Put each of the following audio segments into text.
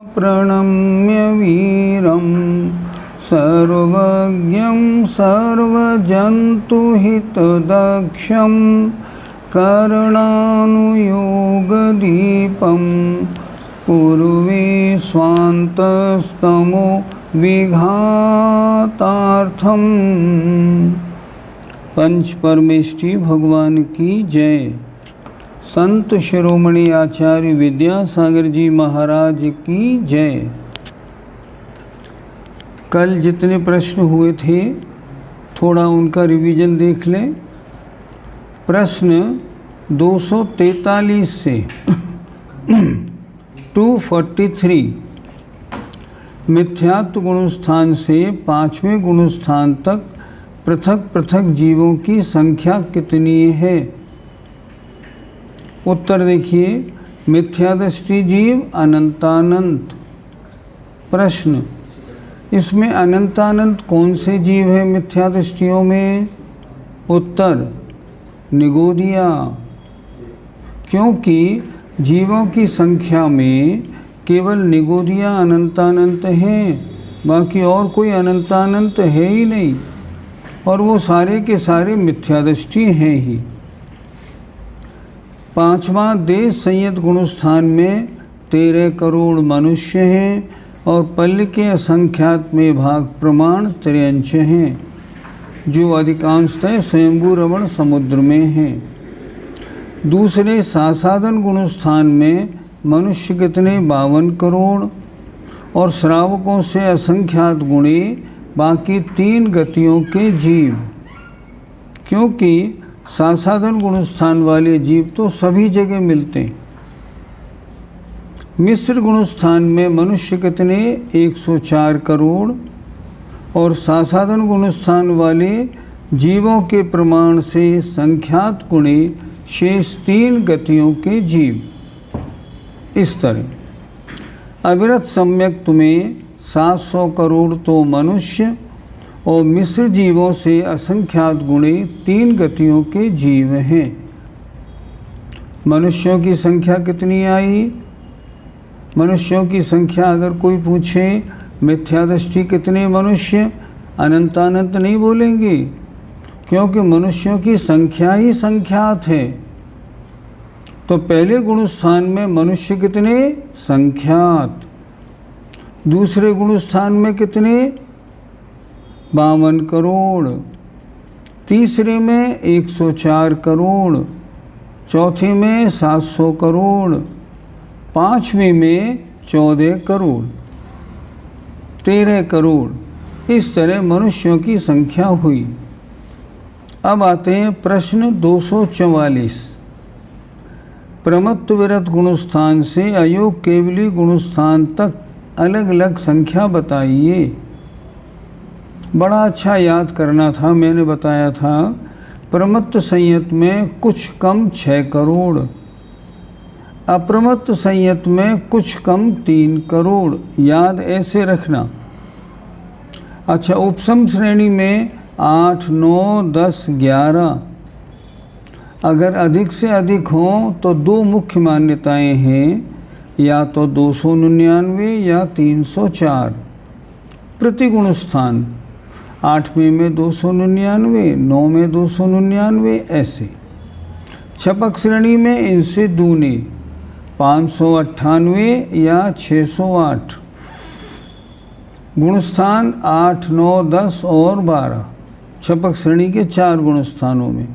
प्रणम्य वीरं सर्वज्ञं सर्वजन्तुहितदक्षं करणानुयोगदीपं पूर्वे स्वान्तस्तमो विघातार्थम। पंच परमेष्ठी भगवान की जय। संत शिरोमणि आचार्य विद्यासागर जी महाराज की जय। कल जितने प्रश्न हुए थे थोड़ा उनका रिवीजन देख लें। प्रश्न 243 से 243 मिथ्यात्व गुणस्थान से पांचवें गुणस्थान तक पृथक पृथक जीवों की संख्या कितनी है? उत्तर देखिए। मिथ्यादृष्टि जीव अनंतानंत। प्रश्न, इसमें अनंतानंत कौन से जीव है मिथ्यादृष्टियों में? उत्तर, निगोदिया। क्योंकि जीवों की संख्या में केवल निगोदिया अनंतानंत हैं, बाकी और कोई अनंतानंत है ही नहीं, और वो सारे के सारे मिथ्यादृष्टि हैं ही। पांचवा देश संयत गुणस्थान में 13 करोड़ मनुष्य हैं और पल्ल के असंख्यात में भाग प्रमाण 53 हैं, जो अधिकांशतः स्वयंभू रमण समुद्र में हैं। दूसरे सासाधन गुणस्थान में मनुष्य कितने? 52 करोड़ और श्रावकों से असंख्यात गुणे बाकी 3 गतियों के जीव। क्योंकि सासाधन गुणस्थान वाले जीव तो सभी जगह मिलते हैं। मिश्र गुणस्थान में मनुष्य कितने? 104 करोड़ और सासाधन गुणस्थान वाले जीवों के प्रमाण से संख्यात गुणे शेष 3 गतियों के जीव। इस तरह अविरत सम्यक्त में 700 करोड़ तो मनुष्य और मिश्र जीवों से असंख्यात गुणे 3 गतियों के जीव हैं। मनुष्यों की संख्या कितनी आई? मनुष्यों की संख्या अगर कोई पूछे मिथ्यादृष्टि कितने मनुष्य, अनंतानंत नहीं बोलेंगे, क्योंकि मनुष्यों की संख्या ही संख्यात है। तो पहले गुणस्थान में मनुष्य कितने? संख्यात। दूसरे गुणस्थान में कितने? 52 करोड़। तीसरे में 104 करोड़। चौथे में 700 करोड़। पांचवें में 14 करोड़। 13 करोड़। इस तरह मनुष्यों की संख्या हुई। अब आते हैं प्रश्न 244। प्रमत्त विरत गुणस्थान से अयोग केवली गुणस्थान तक अलग अलग संख्या बताइए। बड़ा अच्छा याद करना था। मैंने बताया था प्रमत्त संयत में कुछ कम 6 करोड़, अप्रमत्त संयत में कुछ कम 3 करोड़। याद ऐसे रखना। अच्छा, उपसम श्रेणी में 8, 9, 10, 11। अगर अधिक से अधिक हों तो 2 मुख्य मान्यताएं हैं, या तो 299 या 304 प्रति गुणस्थान। 8वें में 299, 9 में 299, ऐसे। छपक श्रेणी में इनसे दूने 598 या 608। गुणस्थान 8, 9, 10 और 12 छपक श्रेणी के 4 गुणस्थानों में।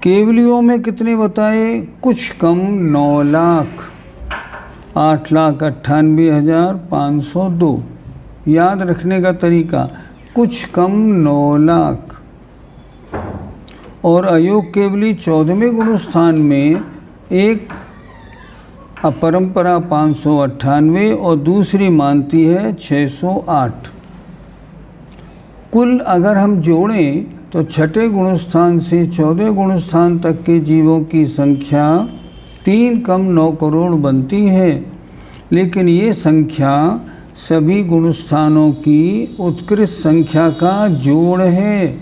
केवलियों में कितने बताए? कुछ कम 9 लाख। 8,98,502। याद रखने का तरीका, कुछ कम 9 लाख। और अयोग केवली 14वें गुणस्थान में एक अपरंपरा 598 और दूसरी मानती है 608। कुल अगर हम जोड़ें तो छठे गुणस्थान से 14 गुणस्थान तक के जीवों की संख्या 3 कम 9 करोड़ बनती है। लेकिन ये संख्या सभी गुणस्थानों की उत्कृष्ट संख्या का जोड़ है।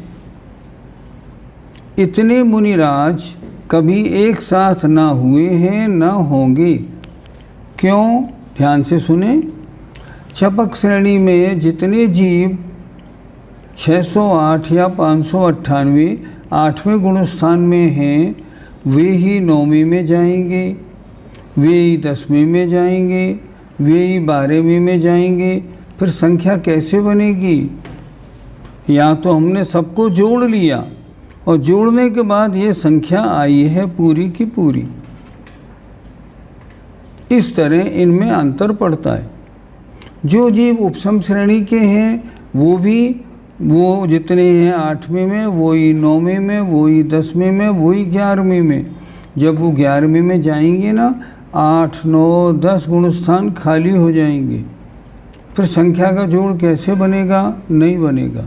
इतने मुनिराज कभी एक साथ ना हुए हैं, ना होंगे। क्यों? ध्यान से सुने। छपक श्रेणी में जितने जीव 608 या 598 8वें गुणस्थान में हैं, वे ही 9वीं में जाएंगे, वे ही 10वीं में जाएंगे, वे ही 12वीं में जाएंगे। फिर संख्या कैसे बनेगी? या तो हमने सबको जोड़ लिया और जोड़ने के बाद ये संख्या आई है पूरी की पूरी। इस तरह इनमें अंतर पड़ता है। जो जीव उपसम श्रेणी के हैं वो जितने हैं 8वीं में, वही 9वीं में, वही 10वीं में, वही 11वीं में। जब वो 11वीं में जाएंगे ना, 8, 9, 10 गुणस्थान खाली हो जाएंगे। फिर संख्या का जोड़ कैसे बनेगा? नहीं बनेगा।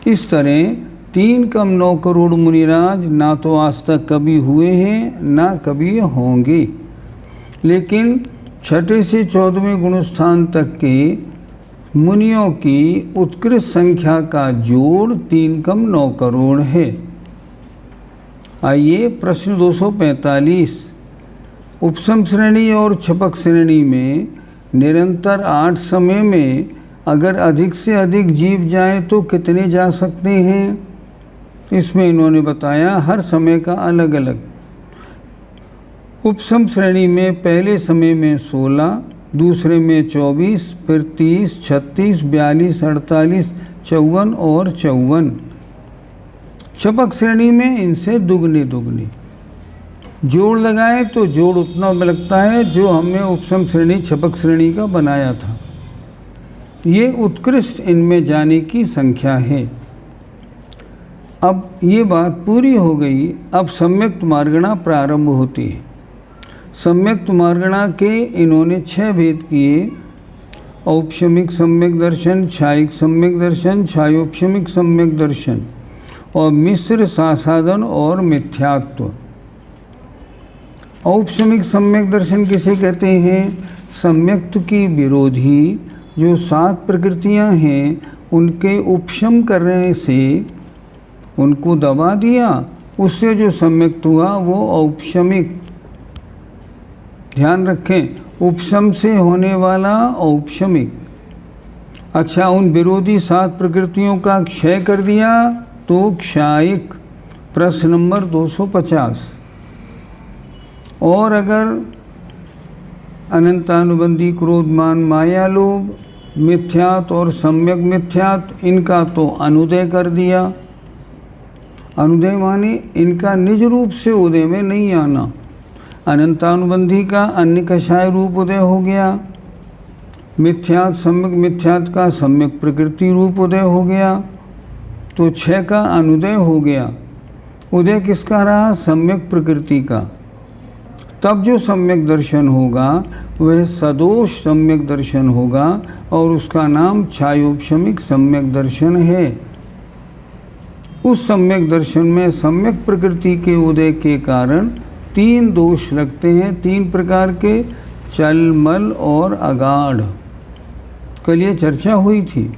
इस तरह 3 कम 9 करोड़ मुनिराज ना तो आज तक कभी हुए हैं ना कभी होंगे। लेकिन 6ठे से 14वें गुणस्थान तक के मुनियों की उत्कृष्ट संख्या का जोड़ 3 कम 9 करोड़ है। आइए प्रश्न 245। उपसम श्रेणी और छपक श्रेणी में निरंतर 8 समय में अगर अधिक से अधिक जीव जाएं तो कितने जा सकते हैं? इसमें इन्होंने बताया हर समय का अलग अलग। उपसम श्रेणी में पहले समय में 16, दूसरे में 24, फिर 30, 36, 42, 48, 54 और 54। छपक श्रेणी में इनसे दुगने जोड़ लगाए तो जोड़ उतना लगता है जो हमने उपसम श्रेणी छपक श्रेणी का बनाया था। ये उत्कृष्ट इनमें जाने की संख्या है। अब ये बात पूरी हो गई। अब सम्यक्त मार्गणा प्रारंभ होती है। सम्यक्त मार्गणा के इन्होंने 6 भेद किए। औपशमिक सम्यक दर्शन, छायिक सम्यक दर्शन, छायोपशमिक सम्यक दर्शन और मिश्र सासाधन और मिथ्यात्व। औपशमिक सम्यक दर्शन किसे कहते हैं? सम्यक्त की विरोधी जो 7 प्रकृतियां हैं उनके उपशम करने से उनको दबा दिया, उससे जो सम्यक्त हुआ वो औपशमिक। ध्यान रखें, उपशम से होने वाला औपशमिक। अच्छा, उन विरोधी 7 प्रकृतियों का क्षय कर दिया तो क्षायिक। प्रश्न नंबर 250। और अगर अनंतानुबंधी क्रोधमान माया लोभ मिथ्यात और सम्यक मिथ्यात, इनका तो अनुदय कर दिया। अनुदय माने इनका निज रूप से उदय में नहीं आना। अनंतानुबंधी का अन्य कषाय रूप उदय हो गया। मिथ्यात सम्यक मिथ्यात का सम्यक प्रकृति रूप उदय हो गया। तो 6 का अनुदय हो गया। उदय किसका रहा? सम्यक प्रकृति का। तब जो सम्यक दर्शन होगा वह सदोष सम्यक दर्शन होगा और उसका नाम छायोपशमिक सम्यक दर्शन है। उस सम्यक दर्शन में सम्यक प्रकृति के उदय के कारण 3 दोष लगते हैं, 3 प्रकार के, चल, मल और अगाढ़। कल ये चर्चा हुई थी।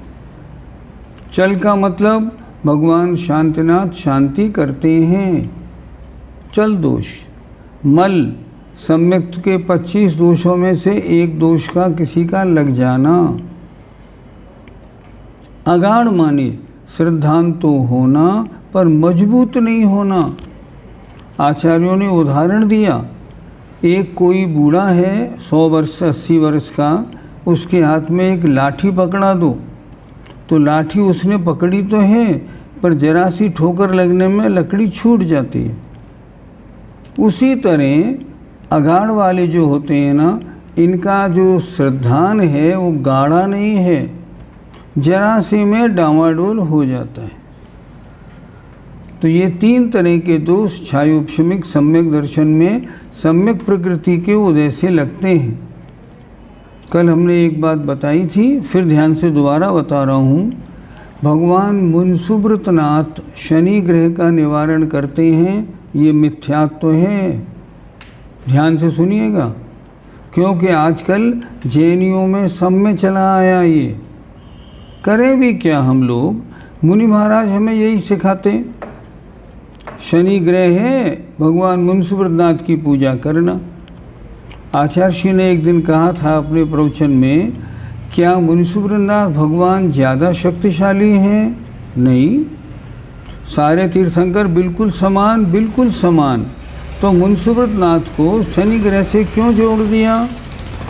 चल का मतलब भगवान शांतिनाथ शांति करते हैं, चल दोष। मल सम्यक्त के 25 दोषों में से एक दोष का किसी का लग जाना। अगाढ़ माने श्रद्धांत तो होना पर मजबूत नहीं होना। आचार्यों ने उदाहरण दिया, एक कोई बूढ़ा है 100 वर्ष से 80 वर्ष का, उसके हाथ में एक लाठी पकड़ा दो तो लाठी उसने पकड़ी तो है पर जरा सी ठोकर लगने में लकड़ी छूट जाती है। उसी तरह अगाढ़ वाले जो होते हैं ना, इनका जो श्रद्धान है वो गाढ़ा नहीं है, जरा सी में डामाडोल हो जाता है। तो ये 3 तरह के दोष छायोपशमिक सम्यक दर्शन में सम्यक प्रकृति के उदय से लगते हैं। कल हमने एक बात बताई थी, फिर ध्यान से दोबारा बता रहा हूँ। भगवान मुनसुब्रतनाथ शनि ग्रह का निवारण करते हैं, ये मिथ्यात्व है। ध्यान से सुनिएगा, क्योंकि आजकल जैनियों में सब में चला आया ये। करें भी क्या हम लोग? मुनि महाराज हमें यही सिखाते, शनि ग्रह है, भगवान मुनसुब्रतनाथ की पूजा करना। आचार्य श्री ने एक दिन कहा था अपने प्रवचन में, क्या मुनिसुब्रनाथ भगवान ज़्यादा शक्तिशाली हैं? नहीं, सारे तीर्थंकर बिल्कुल समान, बिल्कुल समान। तो मुनिसुब्रनाथ को शनि ग्रह से क्यों जोड़ दिया?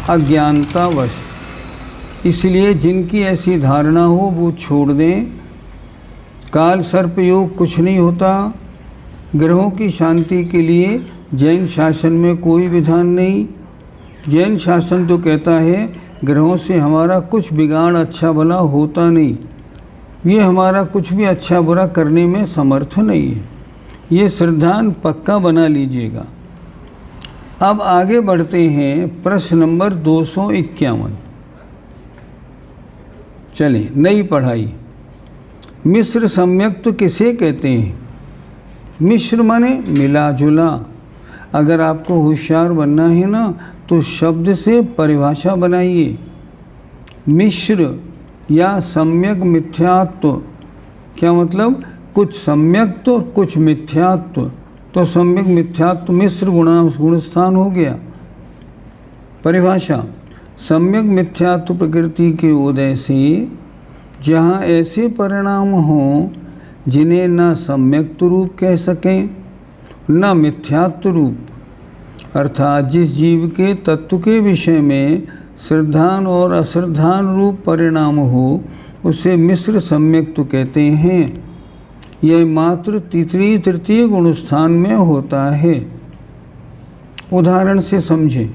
अज्ञानतावश। इसलिए जिनकी ऐसी धारणा हो वो छोड़ दें। काल सर्प योग कुछ नहीं होता। ग्रहों की शांति के लिए जैन शासन में कोई विधान नहीं। जैन शासन तो कहता है ग्रहों से हमारा कुछ बिगाड़ अच्छा भला होता नहीं, ये हमारा कुछ भी अच्छा बुरा करने में समर्थ नहीं है। ये श्रद्धान पक्का बना लीजिएगा। अब आगे बढ़ते हैं प्रश्न नंबर 251। चलिए, नई पढ़ाई। मिश्र सम्यक तो किसे कहते हैं? मिश्र माने मिला जुला। अगर आपको होशियार बनना है ना तो शब्द से परिभाषा बनाइए। मिश्र या सम्यक मिथ्यात्व, क्या मतलब? कुछ सम्यक कुछ मिथ्यात्व। तो सम्यक मिथ्यात्व मिश्र गुणस्थान हो गया। परिभाषा, सम्यक मिथ्यात्व प्रकृति के उदय से जहाँ ऐसे परिणाम हों जिन्हें न सम्यक रूप कह सकें न मिथ्यात्व रूप, अर्थात जिस जीव के तत्व के विषय में श्रद्धान और अश्रद्धान रूप परिणाम हो उसे मिश्र सम्यक तो कहते हैं। यह मात्र तृतीय गुणस्थान में होता है। उदाहरण से समझें।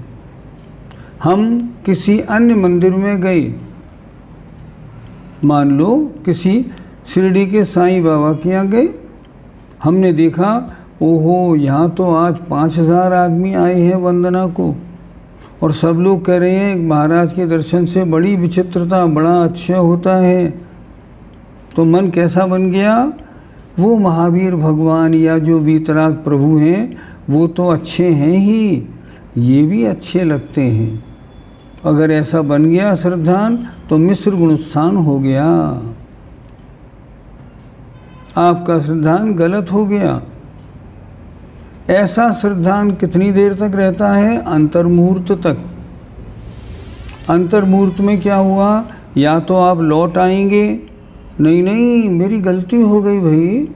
हम किसी अन्य मंदिर में गए, मान लो किसी शिरडी के साईं बाबा के यहाँ गए। हमने देखा, ओहो यहाँ तो आज 5000 आदमी आए हैं वंदना को, और सब लोग कह रहे हैं महाराज के दर्शन से बड़ी विचित्रता, बड़ा अच्छा होता है। तो मन कैसा बन गया? वो महावीर भगवान या जो वीतराग प्रभु हैं वो तो अच्छे हैं ही, ये भी अच्छे लगते हैं। अगर ऐसा बन गया श्रद्धान तो मिश्र गुणस्थान हो गया। आपका श्रद्धान गलत हो गया। ऐसा श्रद्धान कितनी देर तक रहता है? अंतर्मुहूर्त तक। अंतर्मुहूर्त में क्या हुआ? या तो आप लौट आएंगे, नहीं मेरी गलती हो गई भाई,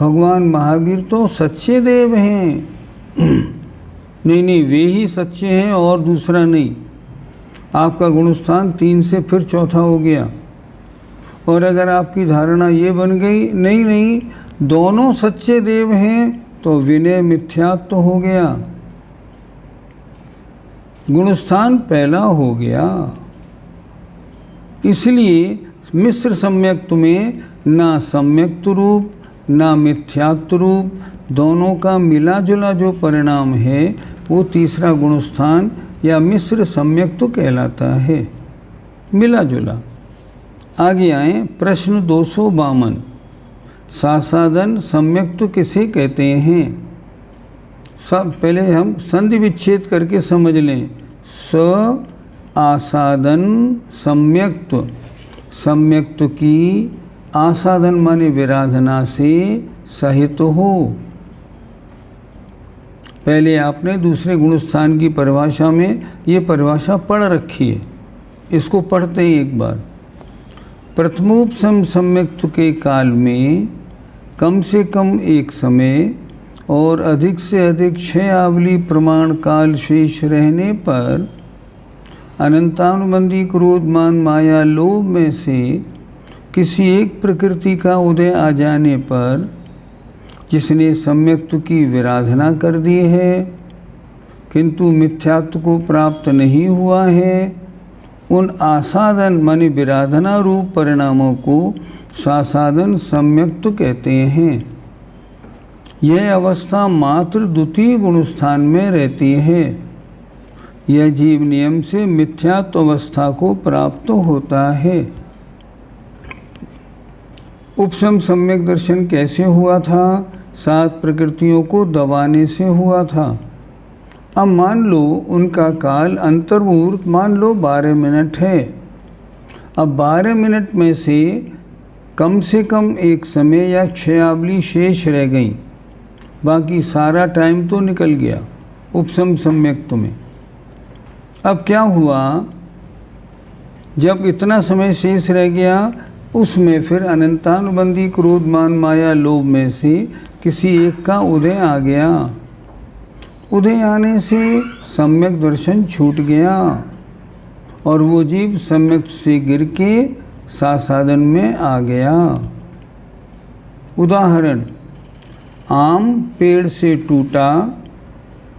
भगवान महावीर तो सच्चे देव हैं, नहीं वे ही सच्चे हैं और दूसरा नहीं। आपका गुणस्थान 3 से फिर चौथा हो गया। और अगर आपकी धारणा ये बन गई नहीं दोनों सच्चे देव हैं, तो विनय मिथ्यात्व हो गया, गुणस्थान पहला हो गया। इसलिए मिश्र सम्यक्त्व में ना सम्यक्त्व रूप ना मिथ्यात्व रूप, दोनों का मिला जुला जो परिणाम है वो तीसरा गुणस्थान या मिश्र सम्यक्त्व कहलाता है। मिला जुला। आगे आए प्रश्न 252। सासादन सम्यक्त्व किसे कहते हैं? सब पहले हम संधि विच्छेद करके समझ लें। स आसादन सम्यक्त्व, सम्यक्त्व की आसादन माने विराधना से सहित हो। पहले आपने दूसरे गुणस्थान की परिभाषा में ये परिभाषा पढ़ रखी है, इसको पढ़ते हैं एक बार। प्रथमोपसम सम्यक्त्व के काल में कम से कम एक समय और अधिक से अधिक 6 आवली प्रमाण काल शेष रहने पर अनंतानुबंधी क्रोधमान माया लोभ में से किसी एक प्रकृति का उदय आ जाने पर जिसने सम्यक्त्व की विराधना कर दी है किंतु मिथ्यात्व को प्राप्त नहीं हुआ है, उन आसादन माने विराधना रूप परिणामों को सासादन सम्यक्त्व कहते हैं। यह अवस्था मात्र द्वितीय गुणस्थान में रहती है। यह जीव नियम से मिथ्यात्व अवस्था को प्राप्त होता है। उपशम सम्यक दर्शन कैसे हुआ था? 7 प्रकृतियों को दबाने से हुआ था। अब मान लो उनका काल अंतर्मुहूर्त मान लो 12 मिनट है। अब 12 मिनट में से कम एक समय या 6 आवली शेष रह गई, बाकी सारा टाइम तो निकल गया उपशम सम्यक्त्व में। अब क्या हुआ, जब इतना समय शेष रह गया, उसमें फिर अनंतानुबंधी क्रोध मान माया लोभ में से किसी एक का उदय आ गया। उदय आने से सम्यक दर्शन छूट गया और वो जीव सम्यक से गिर के साधन में आ गया। उदाहरण, आम पेड़ से टूटा,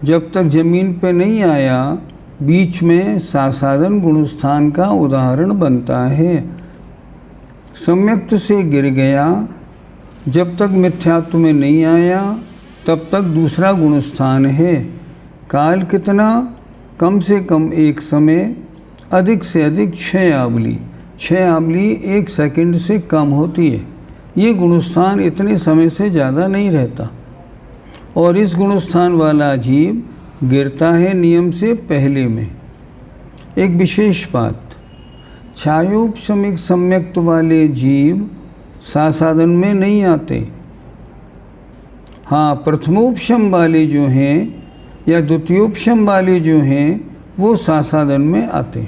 जब तक जमीन पे नहीं आया, बीच में साधन गुणस्थान का उदाहरण बनता है। सम्यक्त से गिर गया, जब तक मिथ्यात्व में नहीं आया तब तक दूसरा गुणस्थान है। काल कितना? कम से कम एक समय, अधिक से अधिक 6 आबली। 6 आबली 1 सेकंड से कम होती है। ये गुणस्थान इतने समय से ज़्यादा नहीं रहता और इस गुणस्थान वाला जीव गिरता है नियम से पहले में। एक विशेष बात, छायोपशमिक सम्यक्त वाले जीव साधन में नहीं आते। हाँ, प्रथमोपशम वाले जो हैं या द्वितीयोपशम वाले जो हैं वो साधन में आते।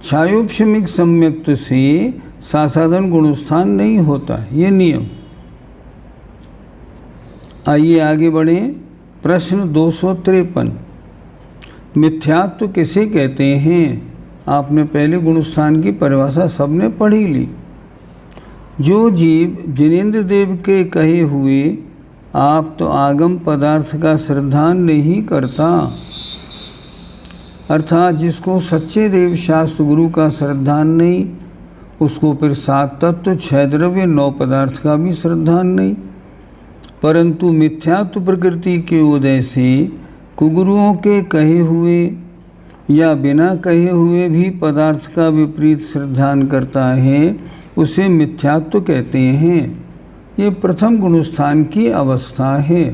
छायोपशमिक सम्यक्त से साधन गुणस्थान नहीं होता, ये नियम। आइए आगे बढ़ें। प्रश्न 253, मिथ्यात्व किसे कहते हैं? आपने पहले गुणस्थान की परिभाषा सबने पढ़ी ली। जो जीव जिनेंद्र देव के कहे हुए आप तो आगम पदार्थ का श्रद्धा नहीं करता, अर्थात जिसको सच्चे देव शास्त्र गुरु का श्रद्धा नहीं, उसको फिर 7 तत्व 6 द्रव्य 9 पदार्थ का भी श्रद्धा नहीं। परंतु मिथ्यात्व प्रकृति के उदय से कुगुरुओं के कहे हुए या बिना कहे हुए भी पदार्थ का विपरीत श्रद्धान करता है, उसे मिथ्यात्व कहते हैं। ये प्रथम गुणस्थान की अवस्था है।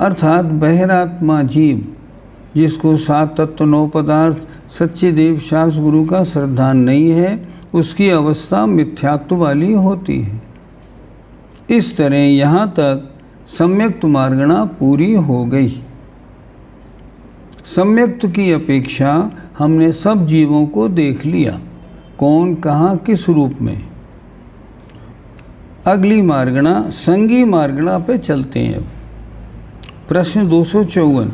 अर्थात बहिरात्मा जीव जिसको 7 तत्व 9 पदार्थ सच्चे देव शास्त्र गुरु का श्रद्धान नहीं है, उसकी अवस्था मिथ्यात्व वाली होती है। इस तरह यहाँ तक सम्यक्त मार्गणा पूरी हो गई। सम्यक्त की अपेक्षा हमने सब जीवों को देख लिया, कौन कहाँ किस रूप में। अगली मार्गणा संगी मार्गणा पे चलते हैं। अब प्रश्न 254,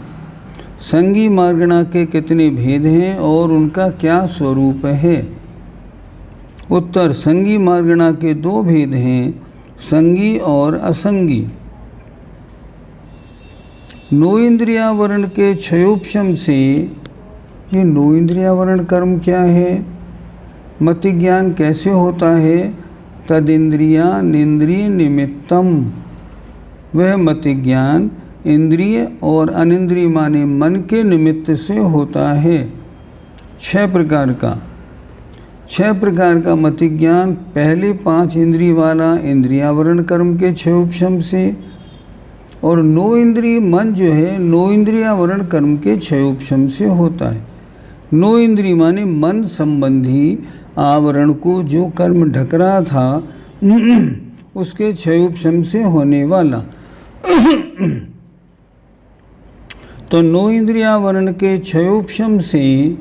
संगी मार्गणा के कितने भेद हैं और उनका क्या स्वरूप है? उत्तर, संगी मार्गणा के 2 भेद हैं, संगी और असंगी। नो इंद्रियावरण के क्षयोपशम से, ये नो इंद्रियावरण कर्म क्या है? मति ज्ञान कैसे होता है? तदिंद्रिया निंद्रिय निमित्तम, वह मति ज्ञान इंद्रिय और अनिंद्रिय माने मन के निमित्त से होता है। 6 प्रकार का मति ज्ञान, पहले 5 इंद्रिय वाला इंद्रियावरण कर्म के क्षयोपशम से, और 9 इंद्रिय मन जो है 9 इंद्रियावरण कर्म के क्षयोपशम से होता है। 9 इंद्रिय माने मन संबंधी आवरण को जो कर्म ढक रहा था उसके क्षयोपशम से होने वाला। तो 9 इंद्रियावरण के क्षयोपशम से,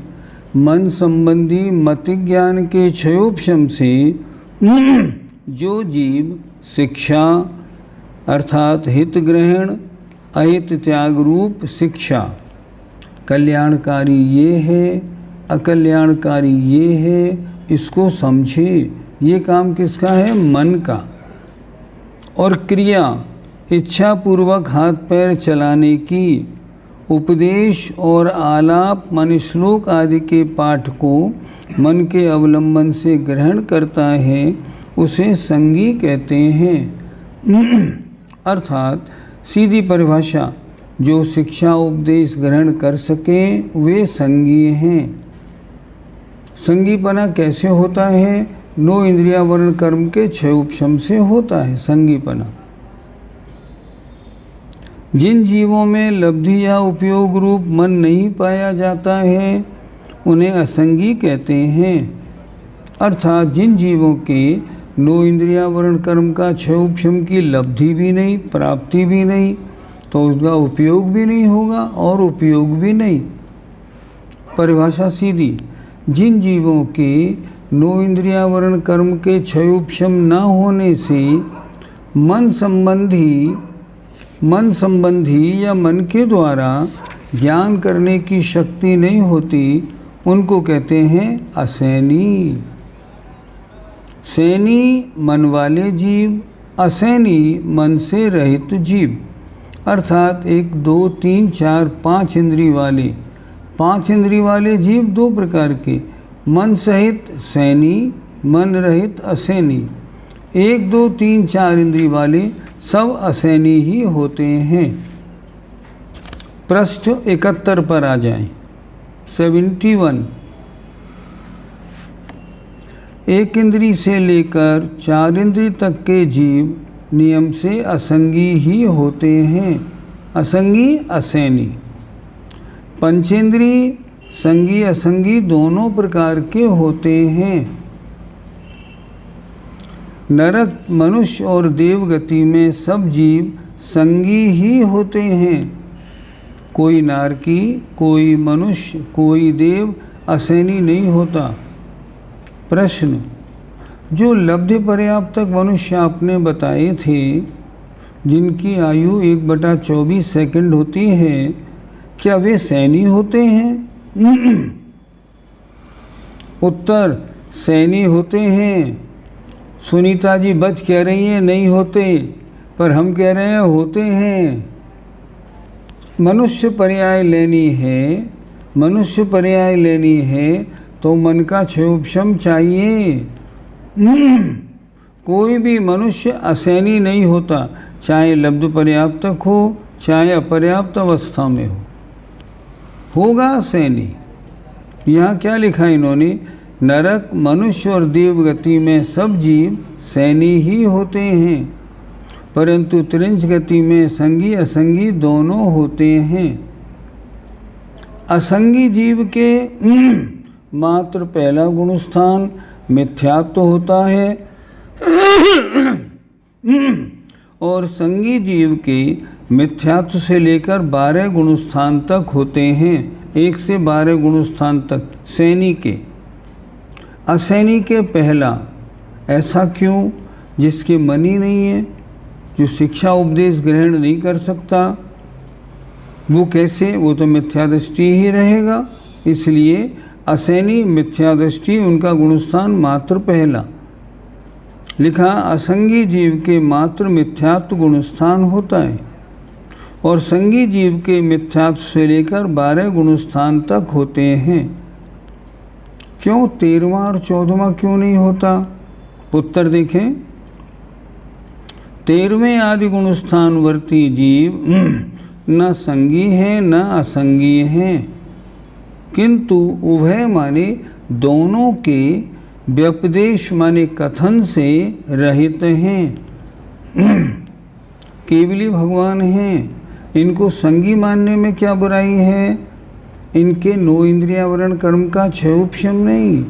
मन संबंधी मति ज्ञान के क्षयोपशम से जो जीव शिक्षा अर्थात हित ग्रहण अहित त्याग रूप शिक्षा, कल्याणकारी ये है अकल्याणकारी ये है, इसको समझे, ये काम किसका है? मन का। और क्रिया इच्छा पूर्वक हाथ पैर चलाने की, उपदेश और आलाप मन श्लोक आदि के पाठ को मन के अवलंबन से ग्रहण करता है, उसे संगी कहते हैं। अर्थात सीधी परिभाषा, जो शिक्षा उपदेश ग्रहण कर सके वे संगी हैं। संगीपना कैसे होता है? 9 इंद्रियावरण कर्म के क्षयोपशम से होता है संगीपना। जिन जीवों में लब्धि या उपयोग रूप मन नहीं पाया जाता है उन्हें असंगी कहते हैं। अर्थात जिन जीवों के 9 इंद्रियावरण कर्म का क्षयोपशम की लब्धि भी नहीं, प्राप्ति भी नहीं, तो उसका उपयोग भी नहीं होगा और उपयोग भी नहीं, परिभाषा सीधी, जिन जीवों के 9 इंद्रियावरण कर्म के क्षयोपशम न होने से मन संबंधी या मन के द्वारा ज्ञान करने की शक्ति नहीं होती, उनको कहते हैं असैनी। सैनी मन वाले जीव, असैनी मन से रहित जीव, अर्थात 1, 2, 3, 4, 5 इंद्रिय वाले 5 इंद्रिय वाले जीव 2 प्रकार के, मन सहित सैनी, मन रहित असैनी। 1, 2, 3, 4 इंद्रिय वाले सब असैनी ही होते हैं। पृष्ठ 71 पर आ जाएं। 71। 1 इंद्रिय से लेकर 4 इंद्रिय तक के जीव नियम से असंगी ही होते हैं, असंगी असैनी। पंचेंद्रिय संगी असंगी दोनों प्रकार के होते हैं। नरक, मनुष्य और देव गति में सब जीव संगी ही होते हैं। कोई नारकी, कोई मनुष्य, कोई देव असैनी नहीं होता। प्रश्न, जो लब्ध पर्याप्तक मनुष्य आपने बताए थे, जिनकी आयु 1/24 सेकंड होती है, क्या वे सैनी होते हैं? उत्तर, सैनी होते हैं। सुनीता जी बच कह रही हैं नहीं होते, पर हम कह रहे हैं होते हैं। मनुष्य पर्याय लेनी है तो मन का क्षयोपशम चाहिए। कोई भी मनुष्य असैनी नहीं होता, चाहे लब्ध पर्याप्तक हो चाहे अपर्याप्त अवस्था में हो, होगा असैनी। यहाँ क्या लिखा इन्होंने? नरक, मनुष्य और देव गति में सब जीव सैनी ही होते हैं, परंतु त्रिंच गति में संगी असंगी दोनों होते हैं। असंगी जीव के मात्र पहला गुणस्थान मिथ्यात्व होता है और संगी जीव के मिथ्यात्व से लेकर 12 गुणस्थान तक होते हैं, 1 से 12 गुणस्थान तक सैनी के। असैनी के पहला, ऐसा क्यों? जिसके मन ही नहीं है, जो शिक्षा उपदेश ग्रहण नहीं कर सकता, वो कैसे? वो तो मिथ्यादृष्टि ही रहेगा। इसलिए असैनी मिथ्यादृष्टि, उनका गुणस्थान मात्र पहला। लिखा, असंगी जीव के मात्र मिथ्यात्व गुणस्थान होता है और संगी जीव के मिथ्यात्व से लेकर 12 गुणस्थान तक होते हैं। क्यों 13वां और 14वां क्यों नहीं होता? उत्तर देखें। 13वें आदि गुणस्थान वर्ती जीव न संगी हैं न असंगी हैं, किंतु उभय माने दोनों के व्यपदेश माने कथन से रहित हैं। केवली भगवान हैं, इनको संगी मानने में क्या बुराई है? इनके 9 इंद्रियावरण कर्म का क्षयोपशम नहीं,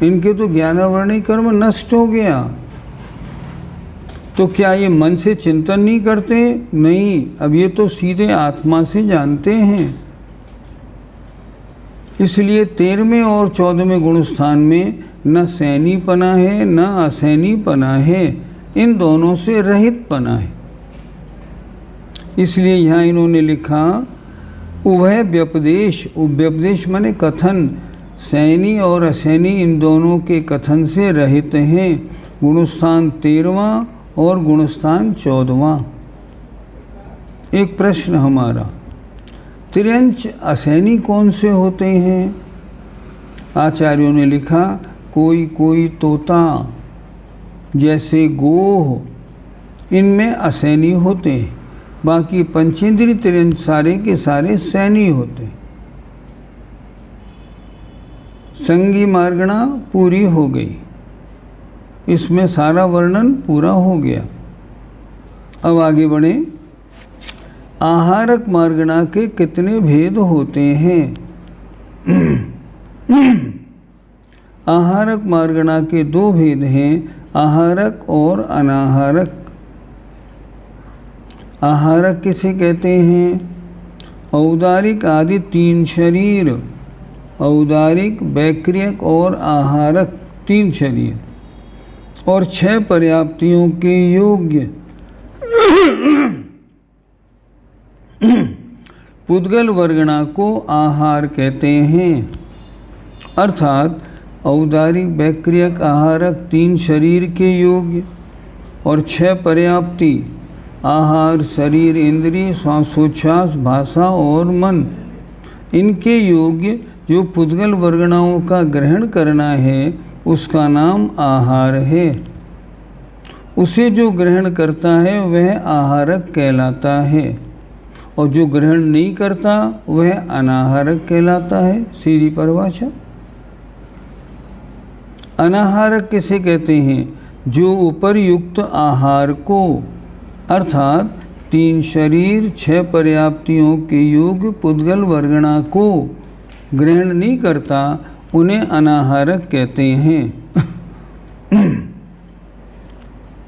इनके तो ज्ञानावरणी कर्म नष्ट हो गया। तो क्या ये मन से चिंतन नहीं करते? नहीं, अब ये तो सीधे आत्मा से जानते हैं। इसलिए 13वें और 14वें गुणस्थान में न सैनीपना है न असैनीपना है, इन दोनों से रहित पना है। इसलिए यहाँ इन्होंने लिखा उभय व्यपदेश, व्यपदेश माने कथन, सैनी और असैनी इन दोनों के कथन से रहित हैं। गुणस्थान 13वां और गुणस्थान 14वां। एक प्रश्न हमारा, त्रियंच असैनी कौन से होते हैं? आचार्यों ने लिखा, कोई कोई तोता जैसे गोह, इनमें असैनी होते हैं, बाकी पंचेंद्रिय त्रियंच सारे के सारे सैनी होते हैं। संगी मार्गणा पूरी हो गई, इसमें सारा वर्णन पूरा हो गया। अब आगे बढ़े। आहारक मार्गणा के कितने भेद होते हैं? आहारक मार्गणा के 2 भेद हैं, आहारक और अनाहारक। आहारक किसे कहते हैं? औदारिक आदि 3 शरीर, औदारिक, वैक्रियक और आहारक 3 शरीर और 6 पर्याप्तियों के योग्य पुद्गल वर्गणा को आहार कहते हैं। अर्थात औदारिक, वैक्रियक, आहारक 3 शरीर के योग्य और 6 पर्याप्ति आहार, शरीर, इंद्रिय, श्वासोच्छ्वास, भाषा और मन, इनके योग्य जो पुद्गल वर्गणाओं का ग्रहण करना है उसका नाम आहार है। उसे जो ग्रहण करता है वह आहारक कहलाता है और जो ग्रहण नहीं करता वह अनाहारक कहलाता है। सीधी परिभाषा। अनाहारक किसे कहते हैं? जो उपर्युक्त आहार को अर्थात 3 शरीर, 6 पर्याप्तियों के योग्य पुद्गल वर्गणा को ग्रहण नहीं करता उन्हें अनाहारक कहते हैं।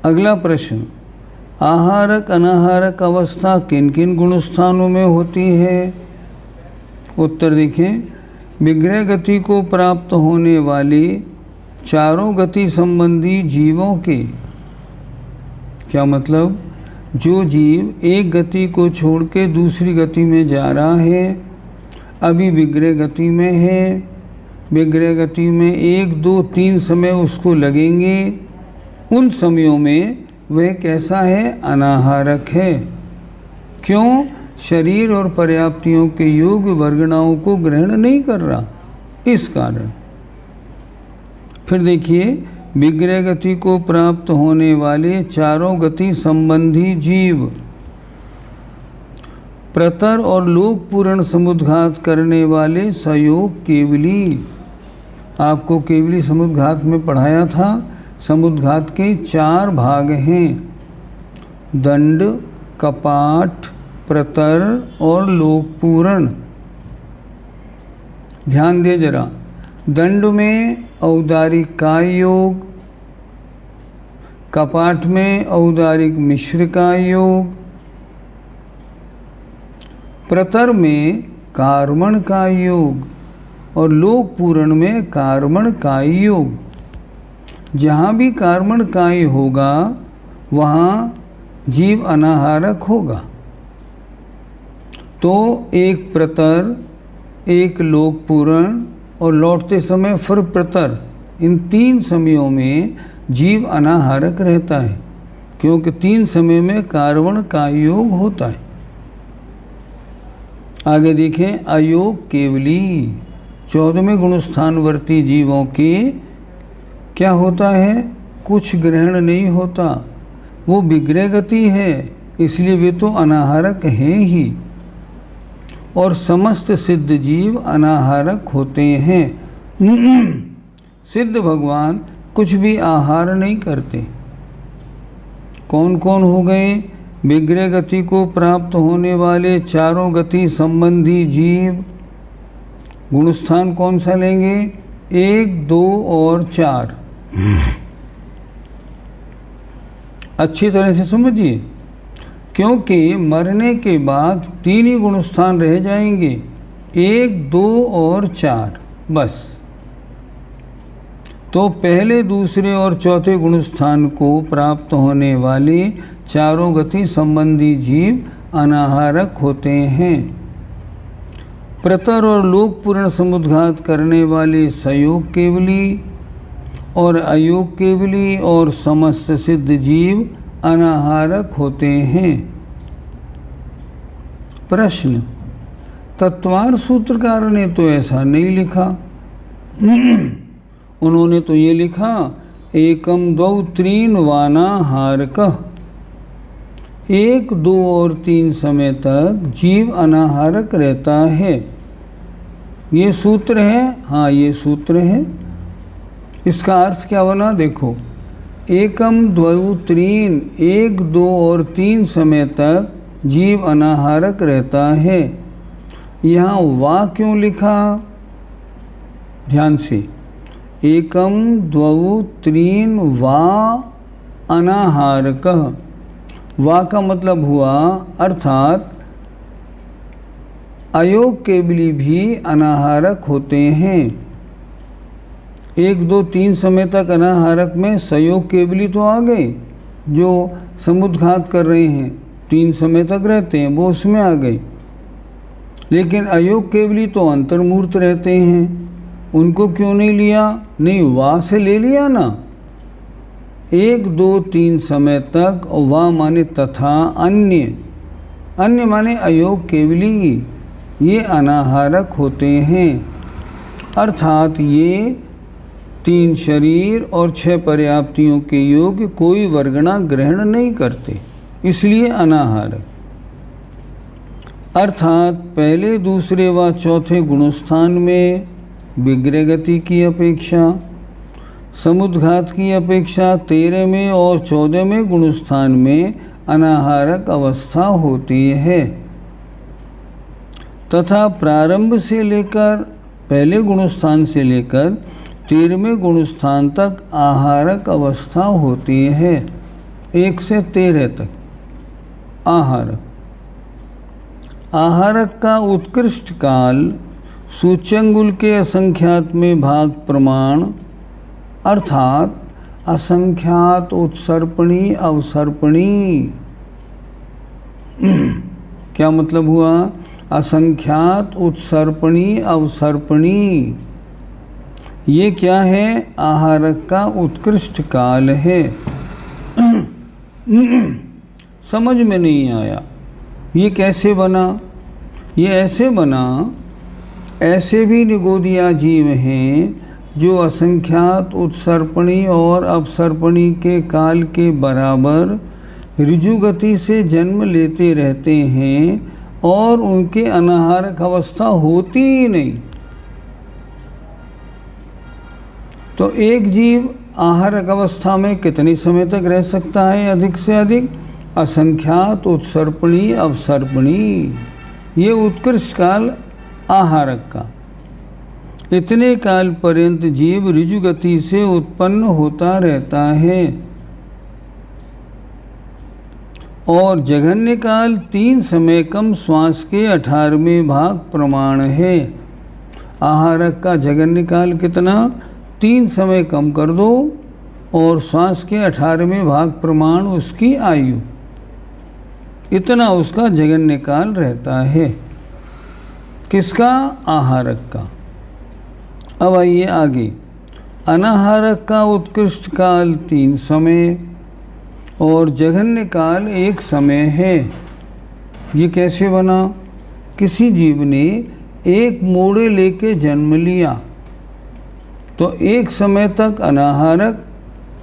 अगला प्रश्न, आहारक अनाहारक अवस्था किन किन गुणस्थानों में होती है? उत्तर देखें। विग्रह गति को प्राप्त होने वाले चारों गति संबंधी जीवों के, क्या मतलब? जो जीव एक गति को छोड़ के दूसरी गति में जा रहा है, अभी विग्रह गति में है, विग्रह गति में 1, 2, 3 समय उसको लगेंगे, उन समयों में वह कैसा है? अनाहारक है। क्यों? शरीर और पर्याप्तियों के योग्य वर्गणाओं को ग्रहण नहीं कर रहा, इस कारण। फिर देखिए, विग्रह गति को प्राप्त होने वाले चारों गति संबंधी जीव प्रतर और लोकपूर्ण समुद्घात करने वाले सयोग केवली। आपको केवली समुद्घात में पढ़ाया था। समुद्घात के 4 भाग हैं, दंड, कपाट, प्रतर और लोकपूर्ण। ध्यान दे जरा। दंड में औदारिक का योग, कपाट में औदारिक मिश्र का योग, प्रतर में कार्मण का योग और लोकपूर्ण में कार्मण का योग। जहाँ भी कार्मण काय होगा वहाँ जीव अनाहारक होगा। तो एक प्रतर, एक लोकपूर्ण और लौटते समय फिर प्रतर, इन 3 समयों में जीव अनाहारक रहता है, क्योंकि 3 समय में कार्मण का योग होता है। आगे देखें, अयोग केवली। 14वें गुणस्थानवर्ती जीवों के क्या होता है? कुछ ग्रहण नहीं होता, वो विग्रह गति है, इसलिए वे तो अनाहारक हैं ही। और समस्त सिद्ध जीव अनाहारक होते हैं। सिद्ध भगवान कुछ भी आहार नहीं करते। कौन कौन हो गए? विग्रह गति को प्राप्त होने वाले चारों गति संबंधी जीव। गुणस्थान कौन सा लेंगे? 1, 2 और 4। अच्छी तरह से समझिए, क्योंकि मरने के बाद 3 ही गुणस्थान रह जाएंगे, 1, 2 और 4 बस। तो पहले, दूसरे और चौथे गुणस्थान को प्राप्त होने वाले चारों गति संबंधी जीव अनाहारक होते हैं। प्रतर और लोकपूर्ण समुद्घात करने वाले सयोग केवली और अयोग केवली और समस्त सिद्ध जीव अनाहारक होते हैं। प्रश्न, तत्वार सूत्रकार ने तो ऐसा नहीं लिखा। उन्होंने तो ये लिखा, एकम द्वौ त्रीन वानाहारकः। 1, 2 और 3 समय तक जीव अनाहारक रहता है। ये सूत्र है। हाँ, ये सूत्र है। इसका अर्थ क्या बना? देखो, एकम द्वौ त्रीन, 1, 2 और 3 समय तक जीव अनाहारक रहता है। यहाँ वा क्यों लिखा? ध्यान से, एकम द्वौ त्रीन वा अनाहारकः। वा का मतलब हुआ अर्थात अयोग केवली भी अनाहारक होते हैं। 1, 2, 3 समय तक अनाहारक में संयोग केवली तो आ गए, जो समुद्घात कर रहे हैं 3 समय तक रहते हैं, वो उसमें आ गए। लेकिन अयोग केवली तो अंतर्मूर्त रहते हैं, उनको क्यों नहीं लिया? नहीं, वाह से ले लिया ना। 1, 2, 3 समय तक, और वाह माने तथा, अन्य, अन्य माने अयोग केवली, ये अनाहारक होते हैं। अर्थात ये 3 शरीर और 6 पर्याप्तियों के योग्य कोई वर्गणा ग्रहण नहीं करते, इसलिए अनाहारक। अर्थात पहले, दूसरे व चौथे गुणस्थान में विग्रह गति की अपेक्षा, समुद्घात की अपेक्षा 13वें और 14वें गुणस्थान में अनाहारक अवस्था होती है, तथा प्रारंभ से लेकर पहले गुणस्थान से लेकर 13वें गुणस्थान तक आहारक अवस्था होती है। 1 से 13 तक आहारक। आहारक का उत्कृष्ट काल सूच्यंगुल के असंख्यात में भाग प्रमाण, अर्थात असंख्यात उत्सर्पणी अवसर्पणी। क्या मतलब हुआ? असंख्यात उत्सर्पणी अवसर्पणी, ये क्या है? आहारक का उत्कृष्ट काल है। समझ में नहीं आया ये कैसे बना? ये ऐसे बना, ऐसे भी निगोदिया जीव हैं जो असंख्यात उत्सर्पणी और अपसर्पणी के काल के बराबर ऋजु गति से जन्म लेते रहते हैं और उनके अनाहारक अवस्था होती ही नहीं। तो एक जीव आहारक अवस्था में कितने समय तक रह सकता है? अधिक से अधिक असंख्यात उत्सर्पणी अवसर्पणी, ये उत्कृष्ट काल आहारक का। इतने काल पर्यंत जीव ऋजु गति से उत्पन्न होता रहता है। और जघन्य काल 3 समय कम श्वास के 18वें भाग प्रमाण है। आहारक का जघन्य काल कितना? 3 समय कम कर दो और श्वास के 18वें भाग प्रमाण उसकी आयु, इतना उसका जघन्य काल रहता है। किसका? आहारक का। अब आइए आगे। अनाहारक का उत्कृष्ट काल 3 समय और जघन्य काल 1 समय है। ये कैसे बना? किसी जीव ने एक मोड़े लेके जन्म लिया तो एक समय तक अनाहारक,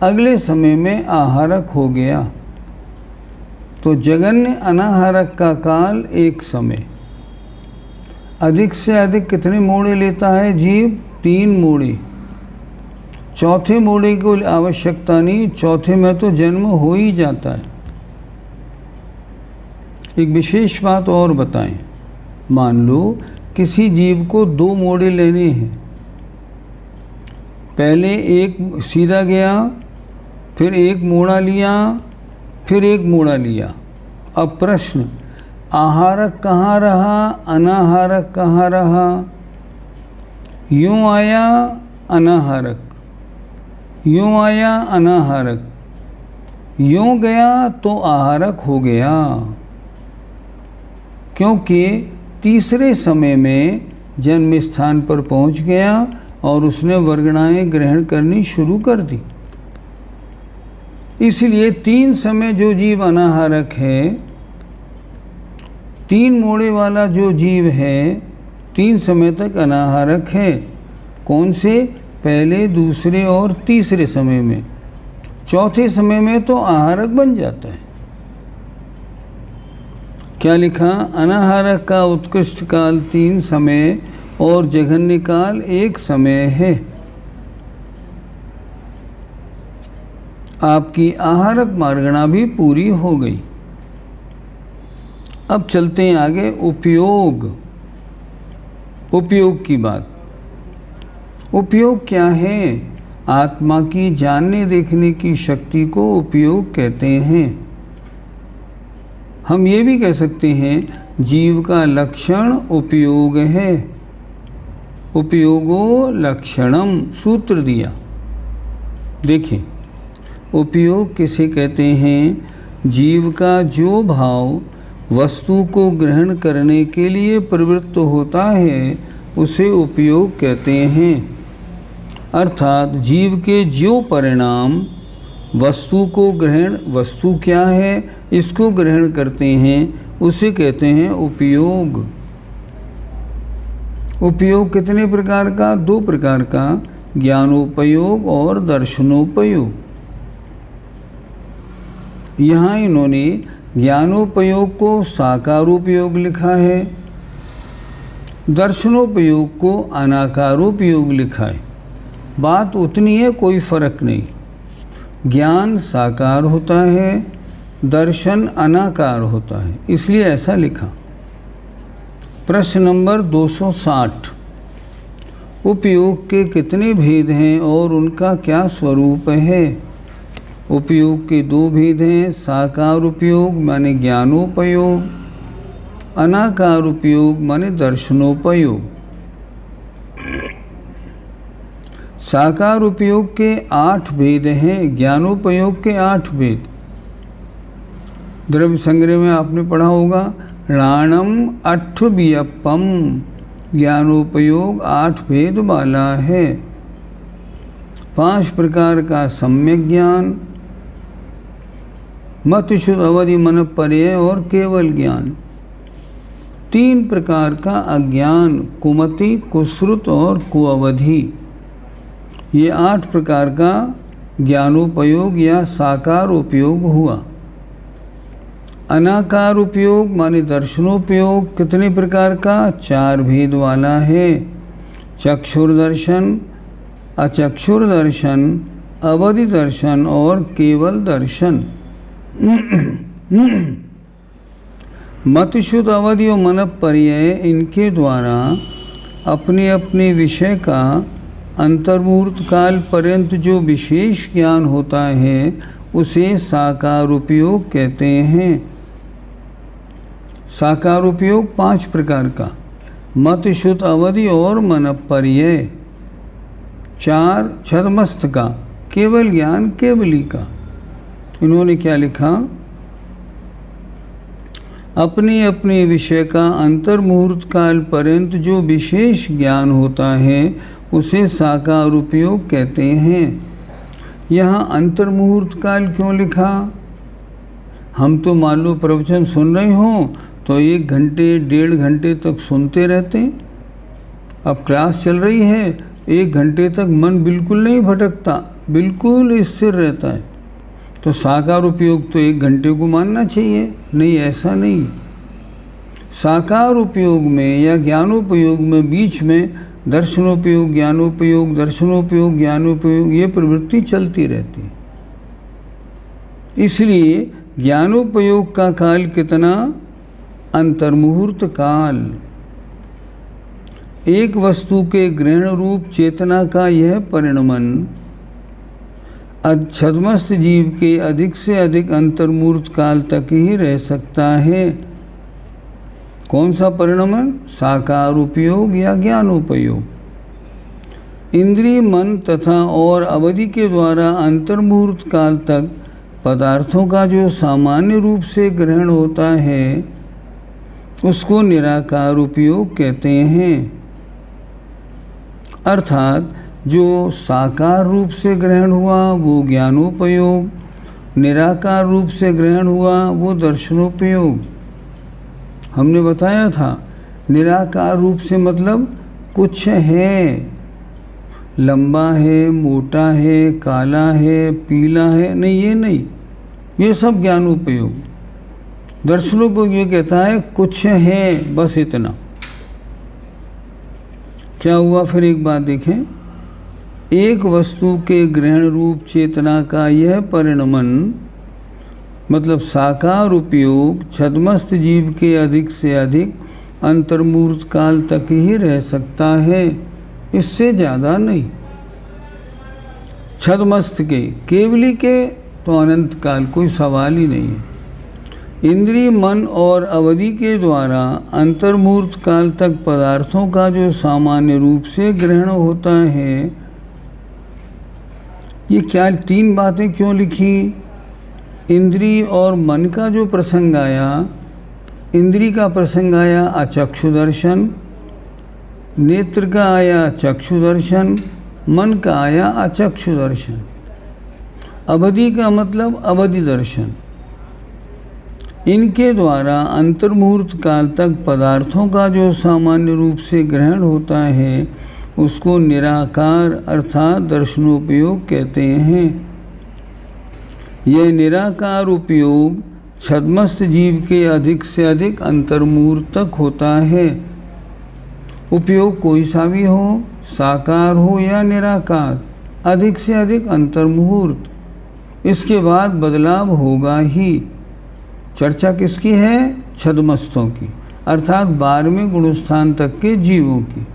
अगले समय में आहारक हो गया, तो जघन्य अनाहारक का काल 1 समय। अधिक से अधिक कितने मोड़े लेता है जीव? 3 मोड़े। चौथे मोड़े की आवश्यकता नहीं, चौथे में तो जन्म हो ही जाता है। एक विशेष बात और बताएं। मान लो किसी जीव को 2 मोड़े लेने हैं, पहले एक सीधा गया, फिर एक मोड़ा लिया, फिर एक मोड़ा लिया। अब प्रश्न, आहारक कहाँ रहा, अनाहारक कहाँ रहा? यूँ आया अनाहारक, यूँ आया अनाहारक, यूँ गया तो आहारक हो गया, क्योंकि तीसरे समय में जन्म स्थान पर पहुंच गया और उसने वर्गणाएं ग्रहण करनी शुरू कर दी। इसलिए 3 समय जो जीव अनाहारक है, 3 मोड़े वाला जो जीव है 3 समय तक अनाहारक है। कौन से? पहले, दूसरे और तीसरे समय में। चौथे समय में तो आहारक बन जाता है। क्या लिखा? अनाहारक का उत्कृष्ट काल 3 समय और जघन्य काल 1 समय है। आपकी आहारक मार्गणा भी पूरी हो गई। अब चलते हैं आगे। उपयोग, उपयोग की बात। उपयोग क्या है? आत्मा की जानने देखने की शक्ति को उपयोग कहते हैं। हम ये भी कह सकते हैं जीव का लक्षण उपयोग है। उपयोगो लक्षणम सूत्र दिया। देखिए, उपयोग किसे कहते हैं? जीव का जो भाव वस्तु को ग्रहण करने के लिए प्रवृत्त होता है उसे उपयोग कहते हैं। अर्थात जीव के जो परिणाम वस्तु को ग्रहण, वस्तु क्या है इसको ग्रहण करते हैं, उसे कहते हैं उपयोग। उपयोग कितने प्रकार का? 2 प्रकार का, ज्ञानोपयोग और दर्शनोपयोग। यहाँ इन्होंने ज्ञानोपयोग को साकारोपयोग लिखा है, दर्शनोपयोग को अनाकारोपयोग लिखा है। बात उतनी है, कोई फर्क नहीं। ज्ञान साकार होता है, दर्शन अनाकार होता है, इसलिए ऐसा लिखा। प्रश्न नंबर 260, उपयोग के कितने भेद हैं और उनका क्या स्वरूप है? उपयोग के 2 भेद हैं, साकार उपयोग माने ज्ञानोपयोग, अनाकार उपयोग माने दर्शनोपयोग। साकार उपयोग के 8 भेद हैं, ज्ञानोपयोग के 8 भेद। द्रव्य संग्रह में आपने पढ़ा होगा, राणम 8 वियप्पम, ज्ञानोपयोग 8 भेद वाला है। 5 प्रकार का सम्यक ज्ञान, मत शुद्ध अवधि मन पर्यय और केवल ज्ञान। 3 प्रकार का अज्ञान, कुमति, कुश्रुत और कुअवधि। ये 8 प्रकार का ज्ञानोपयोग या साकार उपयोग हुआ। अनाकार उपयोग माने दर्शनोपयोग कितने प्रकार का? 4 भेद वाला है। चक्षुर्दर्शन, अचक्षुर्दर्शन, अवधि दर्शन और केवल दर्शन। मतशुद्ध अवधि और मन पर्यय, इनके द्वारा अपने अपने विषय का अंतर्मुहूर्त काल पर्यंत जो विशेष ज्ञान होता है उसे साकार उपयोग कहते हैं। साकार उपयोग 5 प्रकार का, मत शुद्ध अवधि और मन पर्यय। 4 छद्मस्थ का, केवल ज्ञान केवली का। इन्होंने क्या लिखा? अपने अपने विषय का अंतर्मुहूर्त काल पर्यंत जो विशेष ज्ञान होता है उसे साकार उपयोग कहते हैं। यहाँ अंतर्मुहूर्त काल क्यों लिखा? हम तो मान लो प्रवचन सुन रहे हों तो 1 घंटे 1.5 घंटे तक सुनते रहते हैं। अब क्लास चल रही है, 1 घंटे तक मन बिल्कुल नहीं भटकता, बिल्कुल स्थिर रहता है। तो साकार उपयोग तो 1 घंटे को मानना चाहिए। नहीं, ऐसा नहीं। साकार उपयोग में या ज्ञानोपयोग में बीच में दर्शनोपयोग, ज्ञानोपयोग, दर्शनोपयोग, ज्ञानोपयोग, ये प्रवृत्ति चलती रहती है। इसलिए ज्ञानोपयोग का काल कितना? अंतर्मुहूर्त काल। एक वस्तु के ग्रहण रूप चेतना का यह परिणमन छद्मस्थ जीव के अधिक से अधिक अंतर्मुहूर्त काल तक ही रह सकता है। कौन सा परिणमन? साकार उपयोग या ज्ञानोपयोग। इंद्रिय, मन तथा और अवधि के द्वारा अंतर्मुहूर्त काल तक पदार्थों का जो सामान्य रूप से ग्रहण होता है उसको निराकार उपयोग कहते हैं। अर्थात जो साकार रूप से ग्रहण हुआ वो ज्ञानोपयोग, निराकार रूप से ग्रहण हुआ वो दर्शनोपयोग। हमने बताया था निराकार रूप से मतलब कुछ है, लंबा है, मोटा है, काला है, पीला है, नहीं, ये नहीं, ये सब ज्ञानोपयोग। दर्शनोपयोग ये कहता है कुछ है, बस इतना। क्या हुआ फिर एक बात देखें, एक वस्तु के ग्रहण रूप चेतना का यह परिणमन मतलब साकार उपयोग छद्मस्थ जीव के अधिक से अधिक अंतर्मुहूर्त काल तक ही रह सकता है, इससे ज़्यादा नहीं। छद्मस्थ के, केवली के तो अनंत काल, कोई सवाल ही नहीं है। इंद्रिय, मन और अवधि के द्वारा अंतर्मुहूर्त काल तक पदार्थों का जो सामान्य रूप से ग्रहण होता है, ये क्या 3 बातें क्यों लिखी? इंद्रिय और मन का जो प्रसंग आया, इंद्रिय का प्रसंग आया अचक्षु दर्शन, नेत्र का आया चक्षु दर्शन, मन का आया अचक्षु दर्शन। अवधि का मतलब अवधि दर्शन। इनके द्वारा अंतर्मुहूर्त काल तक पदार्थों का जो सामान्य रूप से ग्रहण होता है, उसको निराकार अर्थात दर्शनोपयोग कहते हैं। यह निराकार उपयोग छद्मस्त जीव के अधिक से अधिक अंतर्मुहूर्त तक होता है। उपयोग कोई सा भी हो, साकार हो या निराकार, अधिक से अधिक अंतर्मुहूर्त। इसके बाद बदलाव होगा ही। चर्चा किसकी है? छद्मस्तों की, अर्थात 12वें गुणस्थान तक के जीवों की।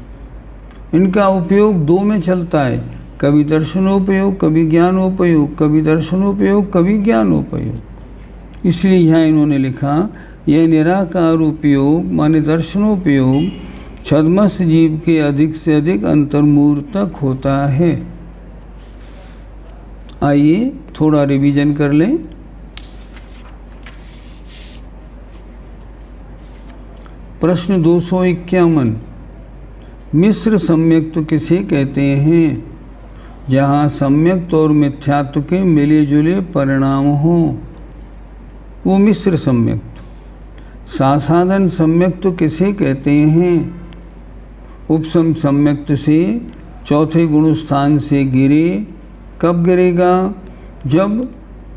इनका उपयोग 2 में चलता है, कभी दर्शनोपयोग, कभी ज्ञानोपयोग, कभी दर्शनोपयोग, कभी ज्ञानोपयोग। इसलिए यहाँ इन्होंने लिखा, यह निराकार उपयोग माने दर्शनोपयोग छद्मस्त जीव के अधिक से अधिक अंतर्मुहूर्त तक होता है। आइए थोड़ा रिवीजन कर लें। प्रश्न 251, मिश्र सम्यक्त्व किसे कहते हैं? जहाँ सम्यक्त्व और मिथ्यात्व के मिले जुले परिणाम हों, वो मिश्र सम्यक्त्व। सासाधन सम्यक्त्व किसे कहते हैं? उपसम सम्यक्त्व से 4थे गुणस्थान से गिरे। कब गिरेगा? जब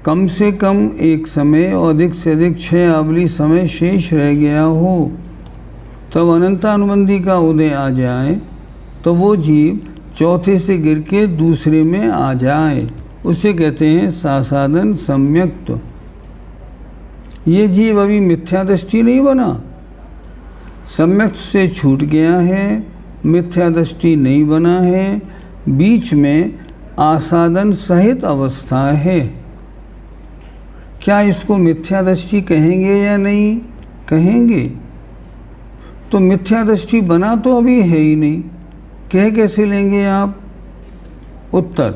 कम से कम एक समय और अधिक से अधिक 6 आवली समय शेष रह गया हो, तब अनंतानुबंधी का उदय आ जाए, तो वो जीव 4थे से गिर के दूसरे में आ जाए, उसे कहते हैं सासाधन सम्यक्त्व। ये जीव अभी मिथ्या दृष्टि नहीं बना, सम्यक्त्व से छूट गया है, मिथ्या दृष्टि नहीं बना है, बीच में आसादन सहित अवस्था है। क्या इसको मिथ्या दृष्टि कहेंगे या नहीं कहेंगे? तो मिथ्या दृष्टि बना तो अभी है ही नहीं, कह कैसे लेंगे आप? उत्तर,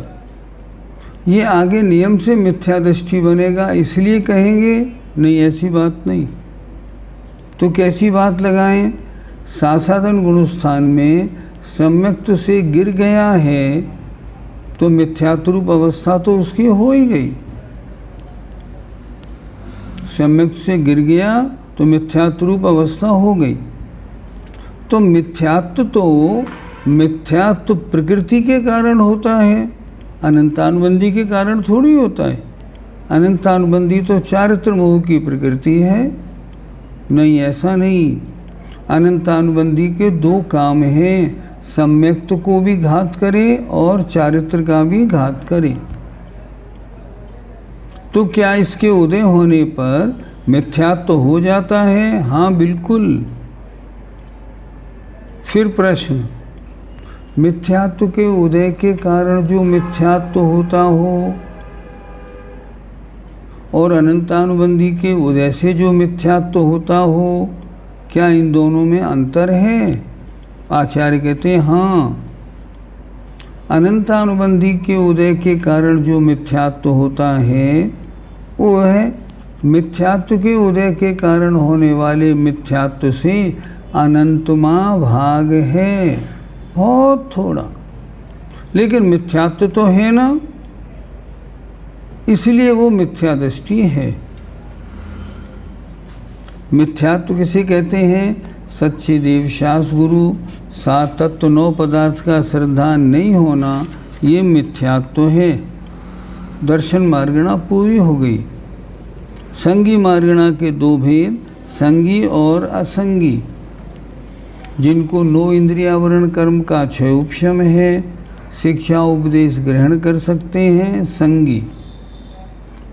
ये आगे नियम से मिथ्या दृष्टि बनेगा इसलिए कहेंगे? नहीं, ऐसी बात नहीं। तो कैसी बात लगाएं? सासाधन गुणस्थान में सम्यक्त्व से गिर गया है, तो मिथ्यात्व अवस्था तो उसकी हो ही गई। सम्यक्त्व से गिर गया तो मिथ्यात्व अवस्था हो गई। तो मिथ्यात्व प्रकृति के कारण होता है, अनंतानुबंधी के कारण थोड़ी होता है। अनंतानुबंधी तो चारित्र मोह की प्रकृति है। नहीं, ऐसा नहीं। अनंतानुबंधी के 2 काम हैं, सम्यक्त्व को भी घात करे और चारित्र का भी घात करे। तो क्या इसके उदय होने पर मिथ्यात्व हो जाता है? हाँ, बिल्कुल। फिर प्रश्न, मिथ्यात्व के उदय के कारण जो मिथ्यात्व होता हो और अनंतानुबंधी के उदय से जो मिथ्यात्व होता हो, क्या इन दोनों में अंतर है? आचार्य कहते हैं हाँ। अनंतानुबंधी के उदय के कारण जो मिथ्यात्व होता है, वो है मिथ्यात्व के उदय के कारण होने वाले मिथ्यात्व से अनंतमा भाग है, बहुत थोड़ा, लेकिन मिथ्यात्व तो है ना, इसलिए वो मिथ्या दृष्टि है। मिथ्यात्व किसे कहते हैं? सच्चे देवशास गुरु 7 तत्व 9 पदार्थ का श्रद्धा नहीं होना, ये मिथ्यात्व है। दर्शन मार्गणा पूरी हो गई। संगी मार्गणा के 2 भेद, संगी और असंगी। जिनको 9 इंद्रियावरण कर्म का 6 उपशम है, शिक्षा उपदेश ग्रहण कर सकते हैं, संगी।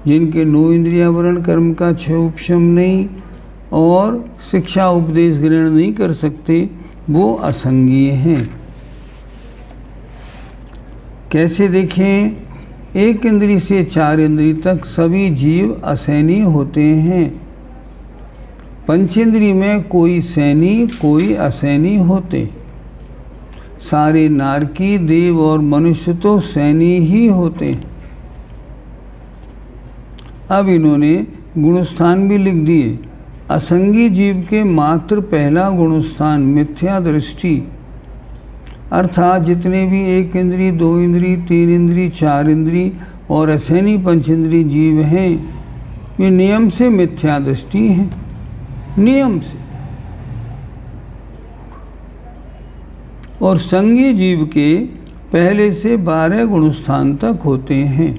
जिनके 9 इंद्रियावरण कर्म का 6 उपशम नहीं और शिक्षा उपदेश ग्रहण नहीं कर सकते, वो असंगीय हैं। कैसे देखें? 1 इंद्रिय से 4 इंद्रिय तक सभी जीव असैनी होते हैं। पंचेंद्री में कोई सैनी कोई असैनी होते। सारे नारकी देव और मनुष्य तो सैनी ही होते। अब इन्होंने गुणस्थान भी लिख दिए। असंगी जीव के मात्र पहला गुणस्थान मिथ्या दृष्टि, अर्थात जितने भी एक इंद्री, दो इंद्री, तीन इंद्री, चार इंद्री और असैनी पंचेंद्री जीव हैं, ये नियम से मिथ्या दृष्टि हैं, नियम से। और संगी जीव के पहले से 12 गुणस्थान तक होते हैं।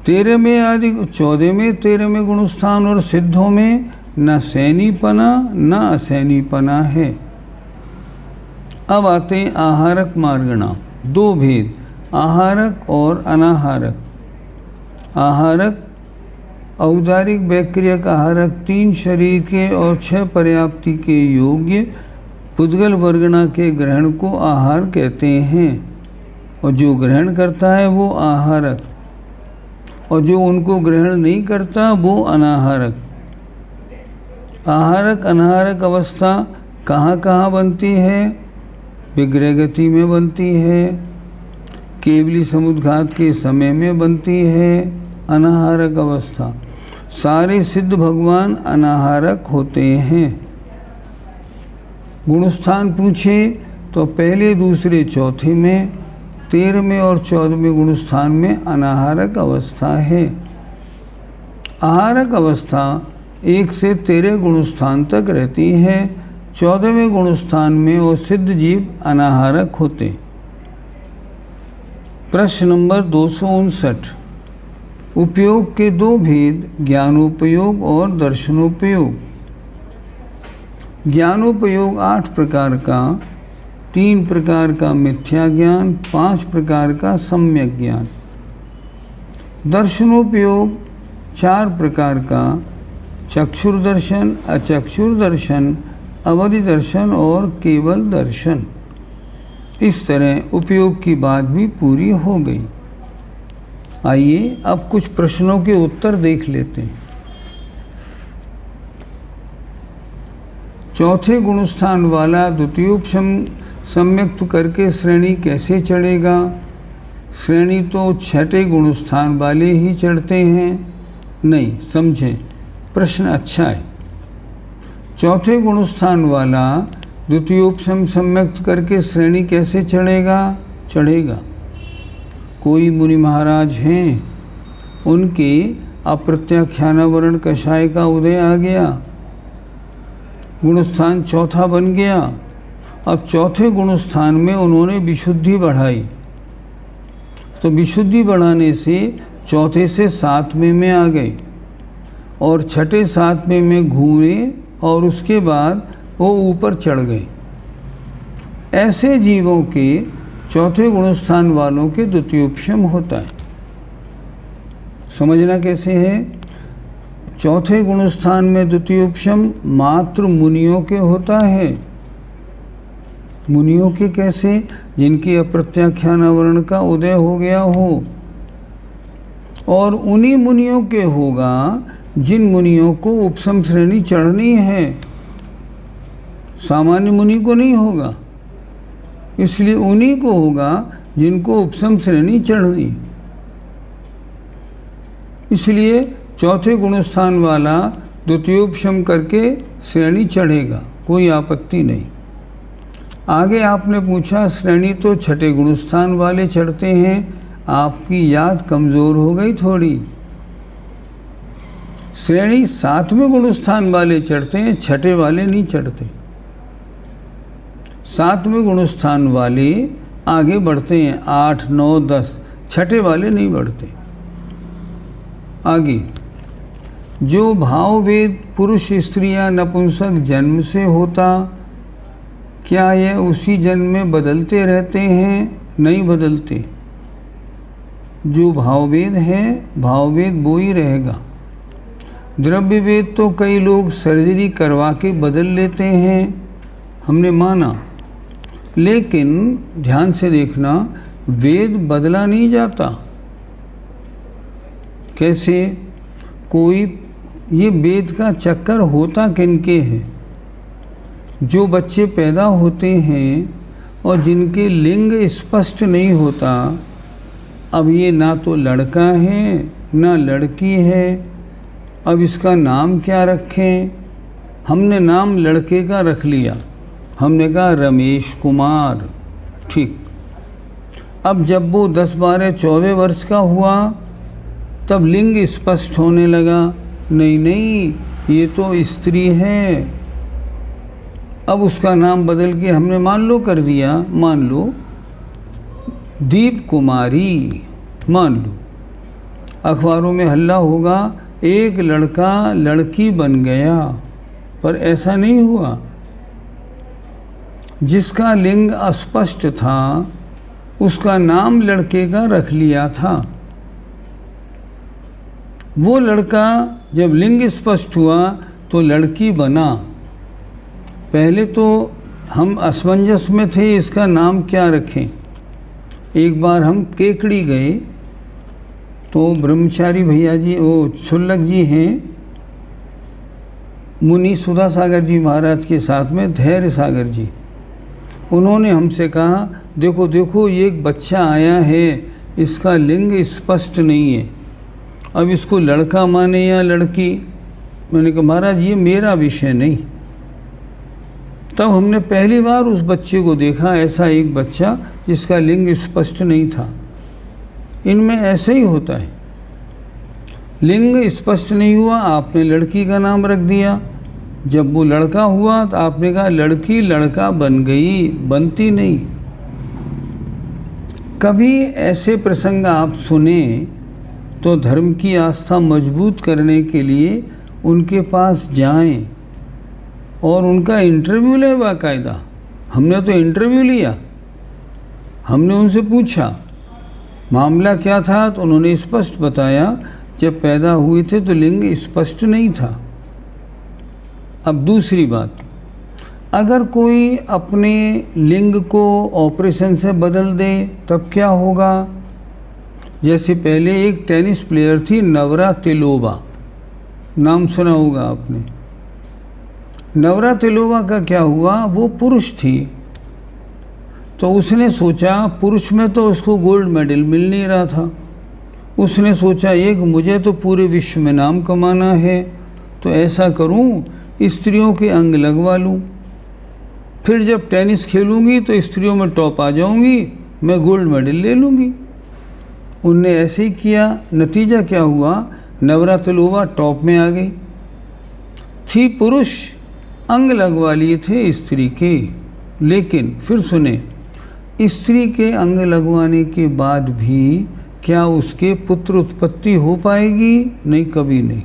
13 में आदि 14 में 13 में गुणस्थान और सिद्धों में न सैनीपना न असैनीपना है। अब आते हैं आहारक मार्गणा। 2 भेद, आहारक और अनाहारक। आहारक औदारिक वैक्रियक आहारक 3 शरीर के और 6 पर्याप्ति के योग्य पुद्गल वर्गणा के ग्रहण को आहार कहते हैं, और जो ग्रहण करता है वो आहारक, और जो उनको ग्रहण नहीं करता वो अनाहारक। आहारक अनाहारक अवस्था कहाँ कहाँ बनती है? विग्रह गति में बनती है, केवली समुद्घात के समय में बनती है अनाहारक अवस्था। सारे सिद्ध भगवान अनाहारक होते हैं। गुणस्थान पूछे तो पहले, दूसरे, चौथे में, 13वें और 14वें गुणस्थान में अनाहारक अवस्था है। आहारक अवस्था 1 से 13 गुणस्थान तक रहती है। 14वें गुणस्थान में वो सिद्ध जीव अनाहारक होते। प्रश्न नंबर 259। उपयोग के 2 भेद, ज्ञानोपयोग और दर्शनोपयोग। ज्ञानोपयोग 8 प्रकार का, 3 प्रकार का मिथ्या ज्ञान, 5 प्रकार का सम्यक ज्ञान। दर्शनोपयोग 4 प्रकार का, चक्षुर्दर्शन, अचक्षुर्दर्शन, अवधि दर्शन और केवल दर्शन। इस तरह उपयोग की बात भी पूरी हो गई। आइए अब कुछ प्रश्नों के उत्तर देख लेते हैं। चौथे गुणस्थान वाला द्वितीयोपम सम्यक्त करके श्रेणी कैसे चढ़ेगा? श्रेणी तो 6ठे गुणस्थान वाले ही चढ़ते हैं। नहीं समझें, प्रश्न अच्छा है। चौथे गुणस्थान वाला द्वितीयोपम सम्यक्त करके श्रेणी कैसे चढ़ेगा? चढ़ेगा। कोई मुनि महाराज हैं, उनके अप्रत्याख्यानावरण कषाय का उदय आ गया, गुणस्थान चौथा बन गया। अब चौथे गुणस्थान में उन्होंने विशुद्धि बढ़ाई, तो विशुद्धि बढ़ाने से चौथे से 7वें में आ गए और 6ठे 7वें में घूमे और उसके बाद वो ऊपर चढ़ गए। ऐसे जीवों के चौथे गुणस्थान वालों के द्वितीयोपम होता है। समझना कैसे है? चौथे गुणस्थान में द्वितीयोपम मात्र मुनियों के होता है। मुनियों के कैसे? जिनकी अप्रत्याख्यानावरण का उदय हो गया हो, और उन्हीं मुनियों के होगा जिन मुनियों को उपसम श्रेणी चढ़नी है। सामान्य मुनि को नहीं होगा, इसलिए उन्हीं को होगा जिनको उपसम श्रेणी चढ़नी। इसलिए चौथे गुणस्थान वाला द्वितीयोपम करके श्रेणी चढ़ेगा, कोई आपत्ति नहीं। आगे आपने पूछा श्रेणी तो 6ठे गुणस्थान वाले चढ़ते हैं, आपकी याद कमज़ोर हो गई थोड़ी। श्रेणी 7वें गुणस्थान वाले चढ़ते हैं, 6ठे वाले नहीं चढ़ते। 7वें गुणस्थान वाले आगे बढ़ते हैं, 8, 9, 10, 6ठे वाले नहीं बढ़ते। आगे, जो भाववेद पुरुष स्त्री या नपुंसक जन्म से होता, क्या यह उसी जन्म में बदलते रहते हैं? नहीं बदलते। जो भाववेद है, भाववेद वो ही रहेगा। द्रव्य वेद तो कई लोग सर्जरी करवा के बदल लेते हैं, हमने माना, लेकिन ध्यान से देखना, वेद बदला नहीं जाता। कैसे? कोई ये वेद का चक्कर होता किनके है? जो बच्चे पैदा होते हैं और जिनके लिंग स्पष्ट नहीं होता, अब ये ना तो लड़का है ना लड़की है, अब इसका नाम क्या रखें? हमने नाम लड़के का रख लिया, हमने कहा रमेश कुमार, ठीक। अब जब वो 10, 12, 14 वर्ष का हुआ तब लिंग स्पष्ट होने लगा, नहीं नहीं ये तो स्त्री है। अब उसका नाम बदल के हमने मान लो कर दिया, मान लो दीप कुमारी, मान लो। अखबारों में हल्ला होगा एक लड़का लड़की बन गया, पर ऐसा नहीं हुआ। जिसका लिंग अस्पष्ट था उसका नाम लड़के का रख लिया था। वो लड़का जब लिंग स्पष्ट हुआ तो लड़की बना। पहले तो हम असमंजस में थे इसका नाम क्या रखें। एक बार हम केकड़ी गए तो ब्रह्मचारी भैया जी, वो शुल्लक जी हैं, मुनि सुधा सागर जी महाराज के साथ में धैर्य सागर जी, उन्होंने हमसे कहा देखो देखो ये एक बच्चा आया है, इसका लिंग स्पष्ट नहीं है, अब इसको लड़का माने या लड़की। मैंने कहा महाराज ये मेरा विषय नहीं। तब हमने पहली बार उस बच्चे को देखा, ऐसा एक बच्चा जिसका लिंग स्पष्ट नहीं था। इनमें ऐसे ही होता है, लिंग स्पष्ट नहीं हुआ, आपने लड़की का नाम रख दिया। जब वो लड़का हुआ तो आपने कहा लड़की लड़का बन गई, बनती नहीं। कभी ऐसे प्रसंग आप सुने तो धर्म की आस्था मजबूत करने के लिए उनके पास जाएं और उनका इंटरव्यू लें बाकायदा। हमने तो इंटरव्यू लिया, हमने उनसे पूछा मामला क्या था, तो उन्होंने स्पष्ट बताया जब पैदा हुए थे तो लिंग स्पष्ट नहीं था। अब दूसरी बात, अगर कोई अपने लिंग को ऑपरेशन से बदल दे तब क्या होगा? जैसे पहले एक टेनिस प्लेयर थी नवरातिलोवा, नाम सुना होगा आपने। नवरातिलोवा का क्या हुआ, वो पुरुष थी तो उसने सोचा, पुरुष में तो उसको गोल्ड मेडल मिल नहीं रहा था, उसने सोचा एक मुझे तो पूरे विश्व में नाम कमाना है, तो ऐसा करूं स्त्रियों के अंग लगवा लूं, फिर जब टेनिस खेलूंगी तो स्त्रियों में टॉप आ जाऊंगी, मैं गोल्ड मेडल ले लूंगी। उनने ऐसे ही किया, नतीजा क्या हुआ, नवरातिलोवा टॉप में आ गई। थी पुरुष, अंग लगवा लिए थे स्त्री के। लेकिन फिर सुने, स्त्री के अंग लगवाने के बाद भी क्या उसके पुत्र उत्पत्ति हो पाएगी? नहीं, कभी नहीं।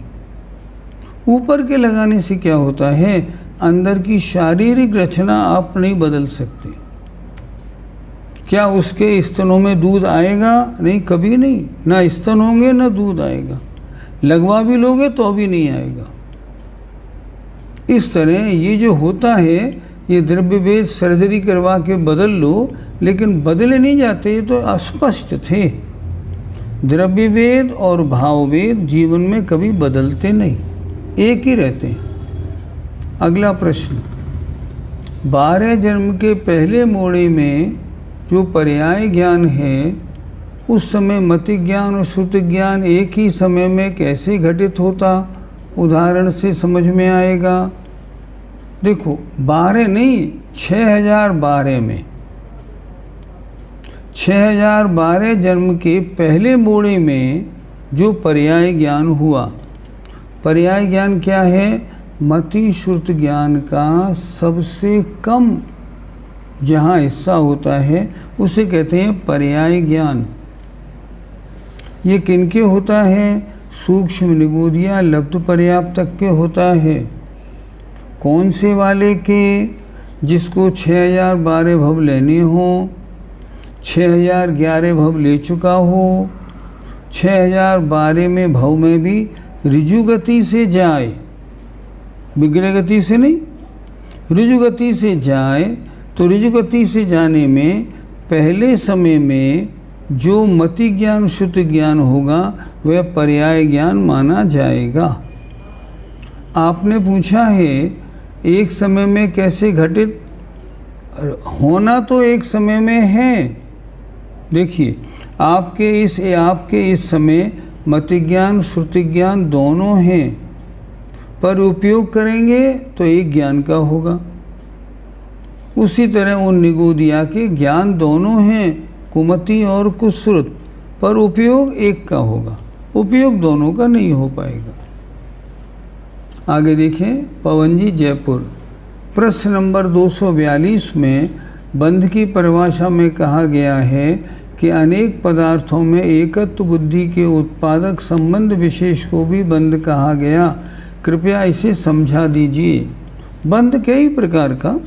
ऊपर के लगाने से क्या होता है, अंदर की शारीरिक रचना आप नहीं बदल सकते। क्या उसके स्तनों में दूध आएगा? नहीं, कभी नहीं। ना स्तन होंगे ना दूध आएगा, लगवा भी लोगे तो भी नहीं आएगा। इस तरह ये जो होता है, ये द्रव्य भेद सर्जरी करवा के बदल लो, लेकिन बदले नहीं जाते, ये तो अस्पष्ट थे। द्रव्य भेद और भाव भेद जीवन में कभी बदलते नहीं, एक ही रहते हैं। अगला प्रश्न, 12 जन्म के पहले मोड़े में जो पर्याय ज्ञान है, उस समय मति ज्ञान और श्रुति ज्ञान एक ही समय में कैसे घटित होता? उदाहरण से समझ में आएगा। देखो 12 नहीं, 6012 में, 6012 जन्म के पहले मोड़े में जो पर्याय ज्ञान हुआ, पर्याय ज्ञान क्या है? मति श्रुति ज्ञान का सबसे कम जहाँ हिस्सा होता है उसे कहते हैं पर्याय ज्ञान। ये किनके होता है? सूक्ष्म निगूढ़ लब्ध पर्याप्त तक के होता है। कौन से वाले के? जिसको 6012 भव लेने हों, 6011 भव ले चुका हो, 6012 में भव में भी ऋजु गति से जाए, विग्रह गति से नहीं, ऋजु गति से जाए, तो ऋजु गति से जाने में पहले समय में जो मति ज्ञान श्रुति ज्ञान होगा वह पर्याय ज्ञान माना जाएगा। आपने पूछा है एक समय में कैसे घटित होना, तो एक समय में है। देखिए आपके इस समय मति ज्ञान श्रुति ज्ञान दोनों हैं, पर उपयोग करेंगे तो एक ज्ञान का होगा। उसी तरह उन निगोदिया के ज्ञान दोनों हैं, कुमति और कुश्रुत, पर उपयोग एक का होगा, उपयोग दोनों का नहीं हो पाएगा। आगे देखें, पवन जी जयपुर, प्रश्न नंबर 242 में बंध की परिभाषा में कहा गया है कि अनेक पदार्थों में एकत्व बुद्धि के उत्पादक संबंध विशेष को भी बंध कहा गया, कृपया इसे समझा दीजिए। बंध कई प्रकार का,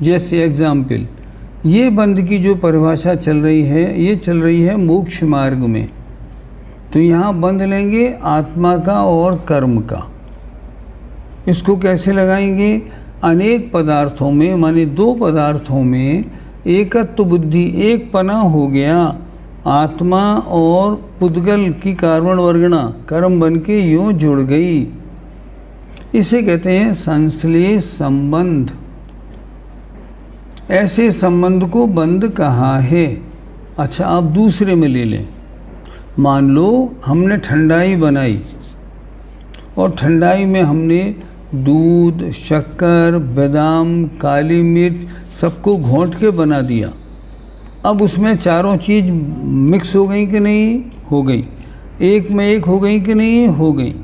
जैसे एग्जाम्पल, ये बंध की जो परिभाषा चल रही है, ये चल रही है मोक्ष मार्ग में, तो यहाँ बंध लेंगे आत्मा का और कर्म का। इसको कैसे लगाएंगे? अनेक पदार्थों में, माने दो पदार्थों में एकत्व बुद्धि, एक पना हो गया, आत्मा और पुद्गल की कार्बन वर्गणा कर्म बन के यूँ जुड़ गई, इसे कहते हैं संश्लेष संबंध। ऐसे संबंध को बंध कहा है। अच्छा, अब दूसरे में ले लें। मान लो हमने ठंडाई बनाई और ठंडाई में हमने दूध, शक्कर, बादाम, काली मिर्च सबको घोंट के बना दिया। अब उसमें चारों चीज़ मिक्स हो गई कि नहीं? हो गई। एक में एक हो गई कि नहीं? हो गई।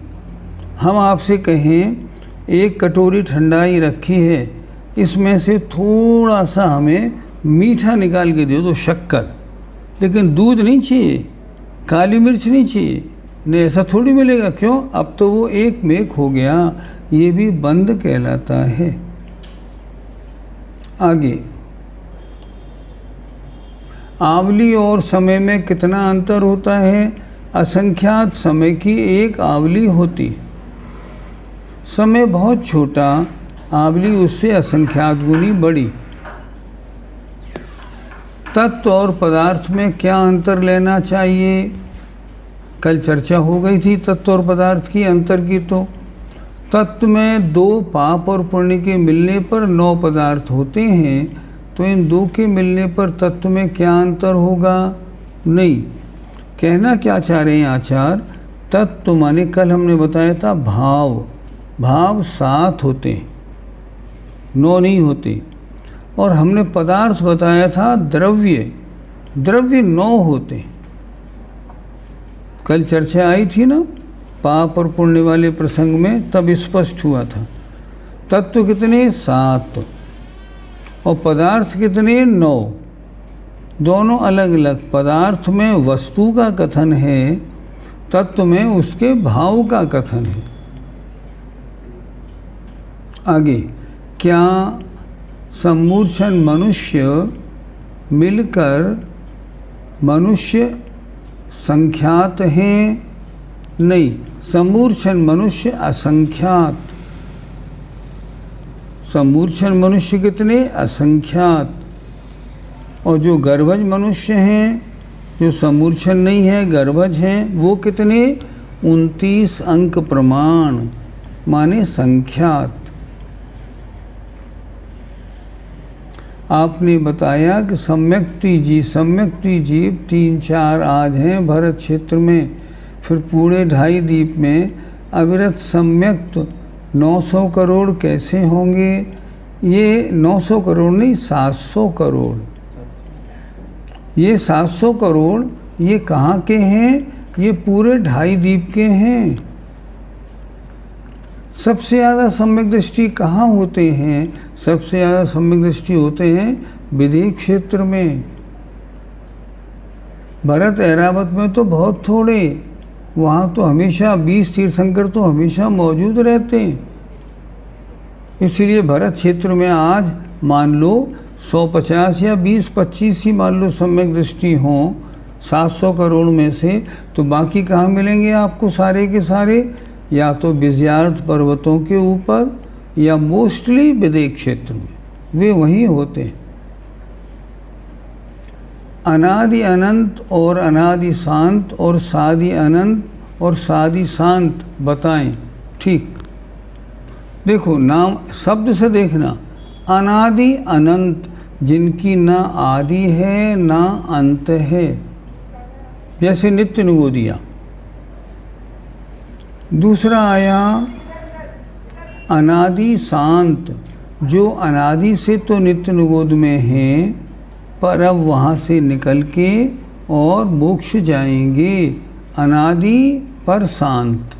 हम आपसे कहें एक कटोरी ठंडाई रखी है, इसमें से थोड़ा सा हमें मीठा निकाल के दे दो, शक्कर, लेकिन दूध नहीं चाहिए, काली मिर्च नहीं चाहिए, नहीं, ऐसा थोड़ी मिलेगा। क्यों? अब तो वो एक में एक हो गया, ये भी बंध कहलाता है। आगे, आवली और समय में कितना अंतर होता है? असंख्यात समय की एक आवली होती। समय बहुत छोटा, आवली उससे असंख्यात गुनी बड़ी। तत्व और पदार्थ में क्या अंतर लेना चाहिए? कल चर्चा हो गई थी तत्व और पदार्थ की अंतर की। तो तत्व में 2 पाप और पुण्य के मिलने पर 9 पदार्थ होते हैं, तो इन 2 के मिलने पर तत्व में क्या अंतर होगा? नहीं। कहना क्या चाह रहे हैं आचार्य? तत्व माने कल हमने बताया था भाव, भाव 7 होते हैं, 9 नहीं होते। और हमने पदार्थ बताया था द्रव्य, द्रव्य 9 होते हैं। कल चर्चा आई थी ना पाप और पुण्य वाले प्रसंग में, तब स्पष्ट हुआ था। तत्व कितने? 7 और पदार्थ कितने? 9। दोनों अलग अलग। पदार्थ में वस्तु का कथन है, तत्व में उसके भाव का कथन है। आगे, क्या सम्मूर्छन मनुष्य मिलकर मनुष्य संख्यात हैं? नहीं, सम्मूर्छन मनुष्य असंख्यात। सम्मूर्छन मनुष्य कितने? असंख्यात। और जो गर्भज मनुष्य हैं, जो सम्मूर्छन नहीं है, गर्भज हैं, वो कितने? 29 अंक प्रमाण, माने संख्यात। आपने बताया कि सम्यक्ति जीव 3-4 आज हैं भरत क्षेत्र में, फिर पूरे 2.5 द्वीप में अविरत सम्यक्त 900 करोड़ कैसे होंगे? ये 900 करोड़ नहीं, 700 करोड़। ये 700 करोड़ ये कहाँ के हैं? ये पूरे 2.5 द्वीप के हैं। सबसे ज़्यादा सम्यक दृष्टि कहाँ होते हैं? सबसे ज़्यादा सम्यक दृष्टि होते हैं विदेह क्षेत्र में। भरत ऐरावत में तो बहुत थोड़े, वहाँ तो हमेशा 20 तीर्थंकर तो हमेशा मौजूद रहते हैं। इसलिए भरत क्षेत्र में आज मान लो 150 या 20-25 ही मान लो सम्यक दृष्टि हों 700 करोड़ में से, तो बाकी कहाँ मिलेंगे आपको सारे के सारे? या तो विजयार्थ पर्वतों के ऊपर या मोस्टली विदेह क्षेत्र में, वे वहीं होते हैं। अनादि अनंत और अनादि शांत और सादि अनंत और सादि शांत बताएं। ठीक। देखो नाम शब्द से देखना, अनादि अनंत, जिनकी ना आदि है ना अंत है, जैसे नित्य निगोदिया। दूसरा आया अनादि शांत, जो अनादि से तो नित्य निगोद में हैं, पर अब वहाँ से निकल के और मोक्ष जाएंगे, अनादि पर शांत।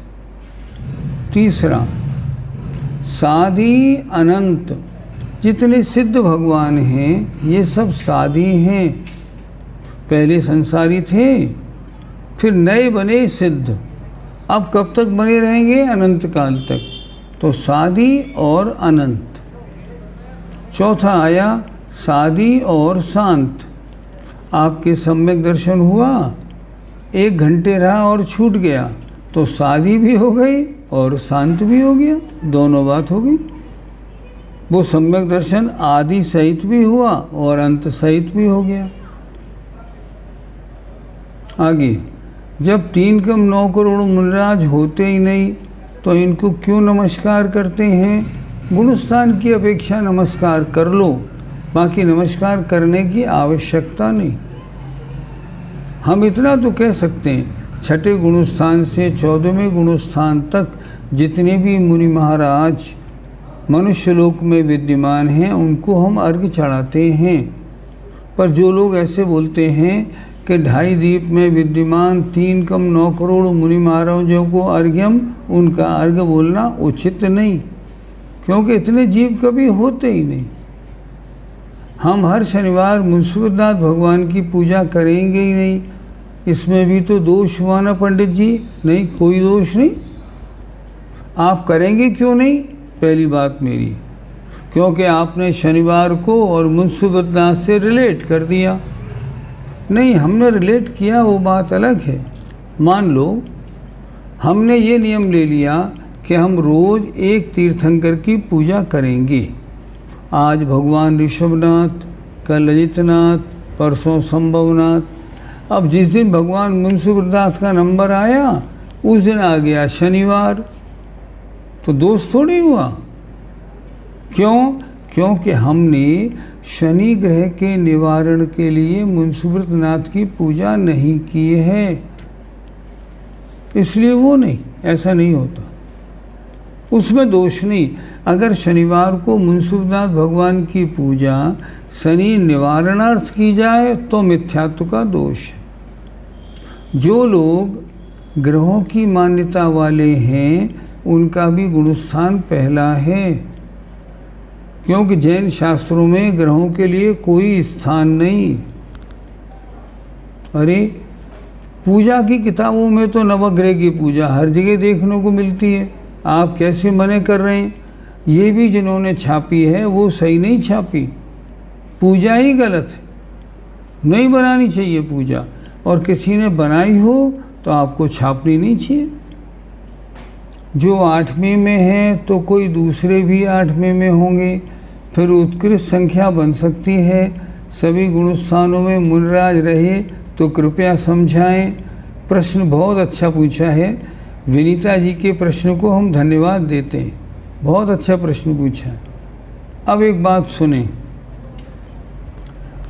तीसरा सादि अनंत, जितने सिद्ध भगवान हैं ये सब सादी हैं, पहले संसारी थे फिर नए बने सिद्ध, अब कब तक बने रहेंगे? अनंत काल तक। तो सादी और अनंत। चौथा आया सादी और शांत। आपके सम्यक दर्शन हुआ, 1 घंटे रहा और छूट गया, तो सादी भी हो गई और शांत भी हो गया, दोनों बात हो गई। वो सम्यक दर्शन आदि सहित भी हुआ और अंत सहित भी हो गया। आगे, जब 3 कम 9 करोड़ मुनिराज होते ही नहीं तो इनको क्यों नमस्कार करते हैं? गुणस्थान की अपेक्षा नमस्कार कर लो, बाकी नमस्कार करने की आवश्यकता नहीं। हम इतना तो कह सकते हैं, 6ठे गुणस्थान से 14वें गुणस्थान तक जितने भी मुनि महाराज मनुष्य लोक में विद्यमान हैं उनको हम अर्घ्य चढ़ाते हैं। पर जो लोग ऐसे बोलते हैं कि 2.5 दीप में विद्यमान 3 कम 9 करोड़ मुनि महाराजों को अर्घ्यम, उनका अर्घ्य बोलना उचित नहीं, क्योंकि इतने जीव कभी होते ही नहीं। हम हर शनिवार मुंशीवरदास भगवान की पूजा करेंगे ही नहीं, इसमें भी तो दोष हुआ ना पंडित जी? नहीं, कोई दोष नहीं। आप करेंगे क्यों नहीं? पहली बात मेरी, क्योंकि आपने शनिवार को और मुंशीवरदास से रिलेट कर दिया। नहीं, हमने रिलेट किया वो बात अलग है। मान लो हमने ये नियम ले लिया कि हम रोज़ एक तीर्थंकर की पूजा करेंगे। आज भगवान ऋषभनाथ, कल ललितनाथ, परसों संभवनाथ। अब जिस दिन भगवान मुंशीवरदास का नंबर आया उस दिन आ गया शनिवार, तो दोष थोड़ी हुआ। क्यों? क्योंकि हमने शनि ग्रह के निवारण के लिए मुंशीवरदास की पूजा नहीं की है, इसलिए वो नहीं, ऐसा नहीं होता, उसमें दोष नहीं। अगर शनिवार को मुंशीवरदास भगवान की पूजा शनि निवारणार्थ की जाए तो मिथ्यात्व का दोष है। जो लोग ग्रहों की मान्यता वाले हैं उनका भी गुणस्थान पहला है, क्योंकि जैन शास्त्रों में ग्रहों के लिए कोई स्थान नहीं। अरे पूजा की किताबों में तो नवग्रह की पूजा हर जगह देखने को मिलती है, आप कैसे मने कर रहे हैं? ये भी जिन्होंने छापी है वो सही नहीं छापी, पूजा ही गलत है, नहीं बनानी चाहिए पूजा, और किसी ने बनाई हो तो आपको छापनी नहीं चाहिए। जो 8वें में है तो कोई दूसरे भी 8वें में होंगे, फिर उत्कृष्ट संख्या बन सकती है। सभी गुणस्थानों में मुनिराज रहे तो कृपया समझाएं। प्रश्न बहुत अच्छा पूछा है, विनीता जी के प्रश्न को हम धन्यवाद देते हैं, बहुत अच्छा प्रश्न पूछा। अब एक बात सुने,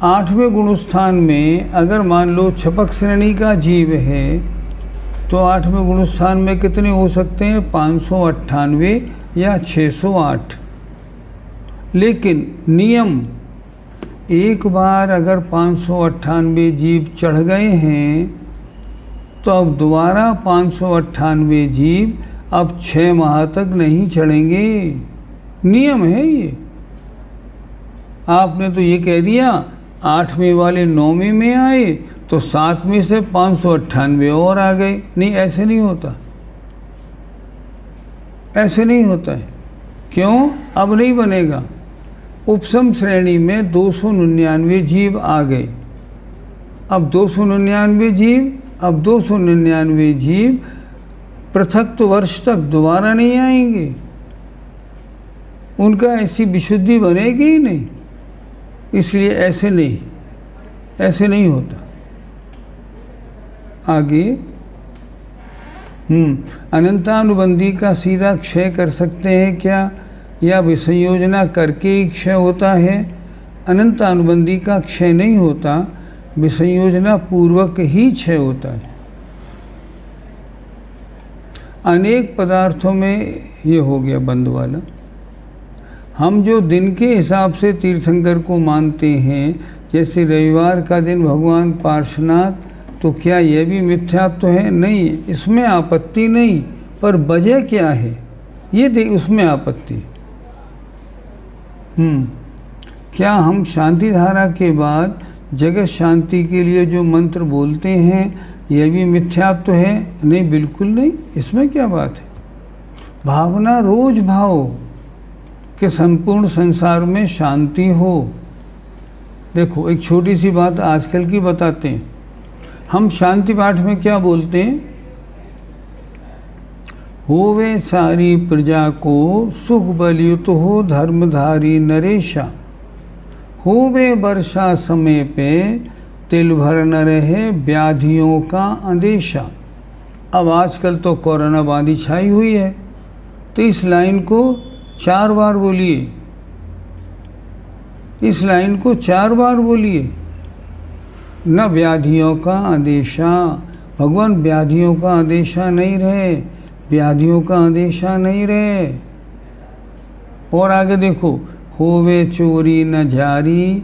8वें गुणस्थान में अगर मान लो छपक श्रेणी का जीव है तो 8वें गुणस्थान में कितने हो सकते हैं? 598 या 608। लेकिन नियम, एक बार अगर 598 जीव चढ़ गए हैं तो अब दोबारा 598 जीव अब 6 माह तक नहीं चढ़ेंगे, नियम है ये। आपने तो ये कह दिया 8वें वाले 9वें में आए तो 7वें से 598 और आ गए, नहीं, ऐसे नहीं होता, ऐसे नहीं होता है। क्यों? अब नहीं बनेगा। उपसम श्रेणी में 299 जीव आ गए, अब 299 जीव, अब 299 जीव पृथक तो वर्ष तक दोबारा नहीं आएंगे, उनका ऐसी विशुद्धि बनेगी ही नहीं, इसलिए ऐसे नहीं, ऐसे नहीं होता। आगे अनंतानुबंधी का सीधा क्षय कर सकते हैं क्या, या विसंयोजना करके ही क्षय होता है? अनंतानुबंधी का क्षय नहीं होता, विसंयोजना पूर्वक ही क्षय होता है। अनेक पदार्थों में ये हो गया बंद वाला। हम जो दिन के हिसाब से तीर्थंकर को मानते हैं, जैसे रविवार का दिन भगवान पार्श्वनाथ, तो क्या यह भी मिथ्यात्व है? नहीं, इसमें आपत्ति नहीं, पर वजह क्या है ये उसमें आपत्ति। क्या हम शांति धारा के बाद जगत शांति के लिए जो मंत्र बोलते हैं यह भी मिथ्यात्व है? नहीं, बिल्कुल नहीं, इसमें क्या बात है। भावना रोज भाव कि संपूर्ण संसार में शांति हो। देखो एक छोटी सी बात आजकल की बताते हैं। हम शांति पाठ में क्या बोलते हैं? होवे सारी प्रजा को सुख बलयुत हो धर्मधारी नरेशा, होवे वर्षा समय पे तिल भर न रहे व्याधियों का अंदेशा। अब आजकल तो कोरोना बांधी छाई हुई है, तो इस लाइन को 4 बार बोलिए, इस लाइन को 4 बार बोलिए। न व्याधियों का आदेशा, भगवान व्याधियों का आदेशा नहीं रहे, व्याधियों का आदेशा नहीं रहे। और आगे देखो, होवे चोरी न जारी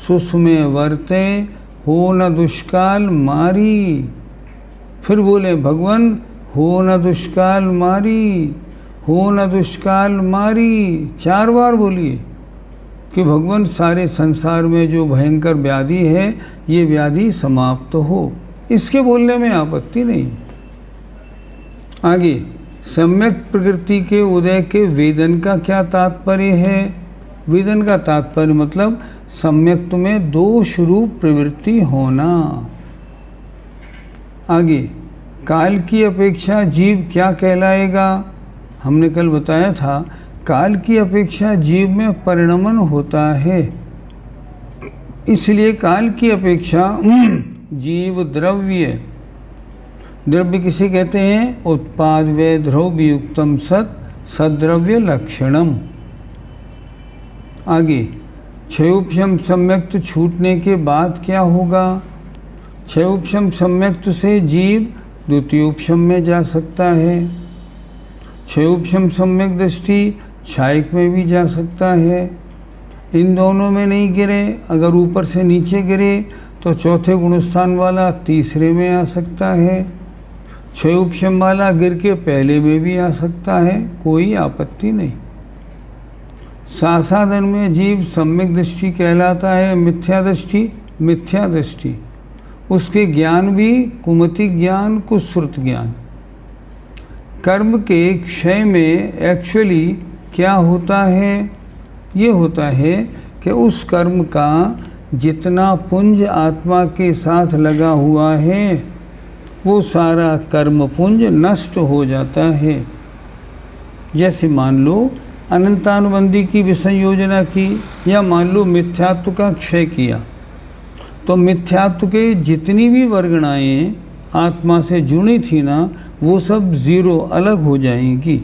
सुषमे वर्ते, हो न दुष्काल मारी। फिर बोले भगवान, हो न दुष्काल मारी, हो न दुष्काल मारी, 4 बार बोलिए कि भगवान सारे संसार में जो भयंकर व्याधि है ये व्याधि समाप्त हो। इसके बोलने में आपत्ति नहीं। आगे, सम्यक प्रकृति के उदय के वेदन का क्या तात्पर्य है? वेदन का तात्पर्य मतलब सम्यक्त में दोष रूप प्रवृत्ति होना। आगे, काल की अपेक्षा जीव क्या कहलाएगा? हमने कल बताया था काल की अपेक्षा जीव में परिणमन होता है, इसलिए काल की अपेक्षा जीव द्रव्य, द्रव्य किसे कहते हैं? उत्पाद व द्रव्य युक्तम सत सद्रव्य लक्षणम। आगे, क्षयोपशम सम्यक्त छूटने के बाद क्या होगा? क्षयोपशम सम्यक्त से जीव द्वितीयोपशम में जा सकता है। क्षयोपशम सम्यक दृष्टि क्षायक में भी जा सकता है। इन दोनों में नहीं गिरे, अगर ऊपर से नीचे गिरे तो चौथे गुणस्थान वाला तीसरे में आ सकता है। क्षयोपशम वाला गिर के पहले में भी आ सकता है, कोई आपत्ति नहीं। सासाधन में जीव सम्यक दृष्टि कहलाता है, मिथ्या दृष्टि मिथ्या दृष्टि। उसके ज्ञान भी कुमति ज्ञान कुश्रुत ज्ञान। कर्म के क्षय में एक्चुअली क्या होता है? ये होता है कि उस कर्म का जितना पुंज आत्मा के साथ लगा हुआ है वो सारा कर्म पुंज नष्ट हो जाता है। जैसे मान लो अनंतानुबंधी की विसंयोजना की, या मान लो मिथ्यात्व का क्षय किया, तो मिथ्यात्व के जितनी भी वर्गणाएं आत्मा से जुड़ी थी ना, वो सब जीरो अलग हो जाएंगी।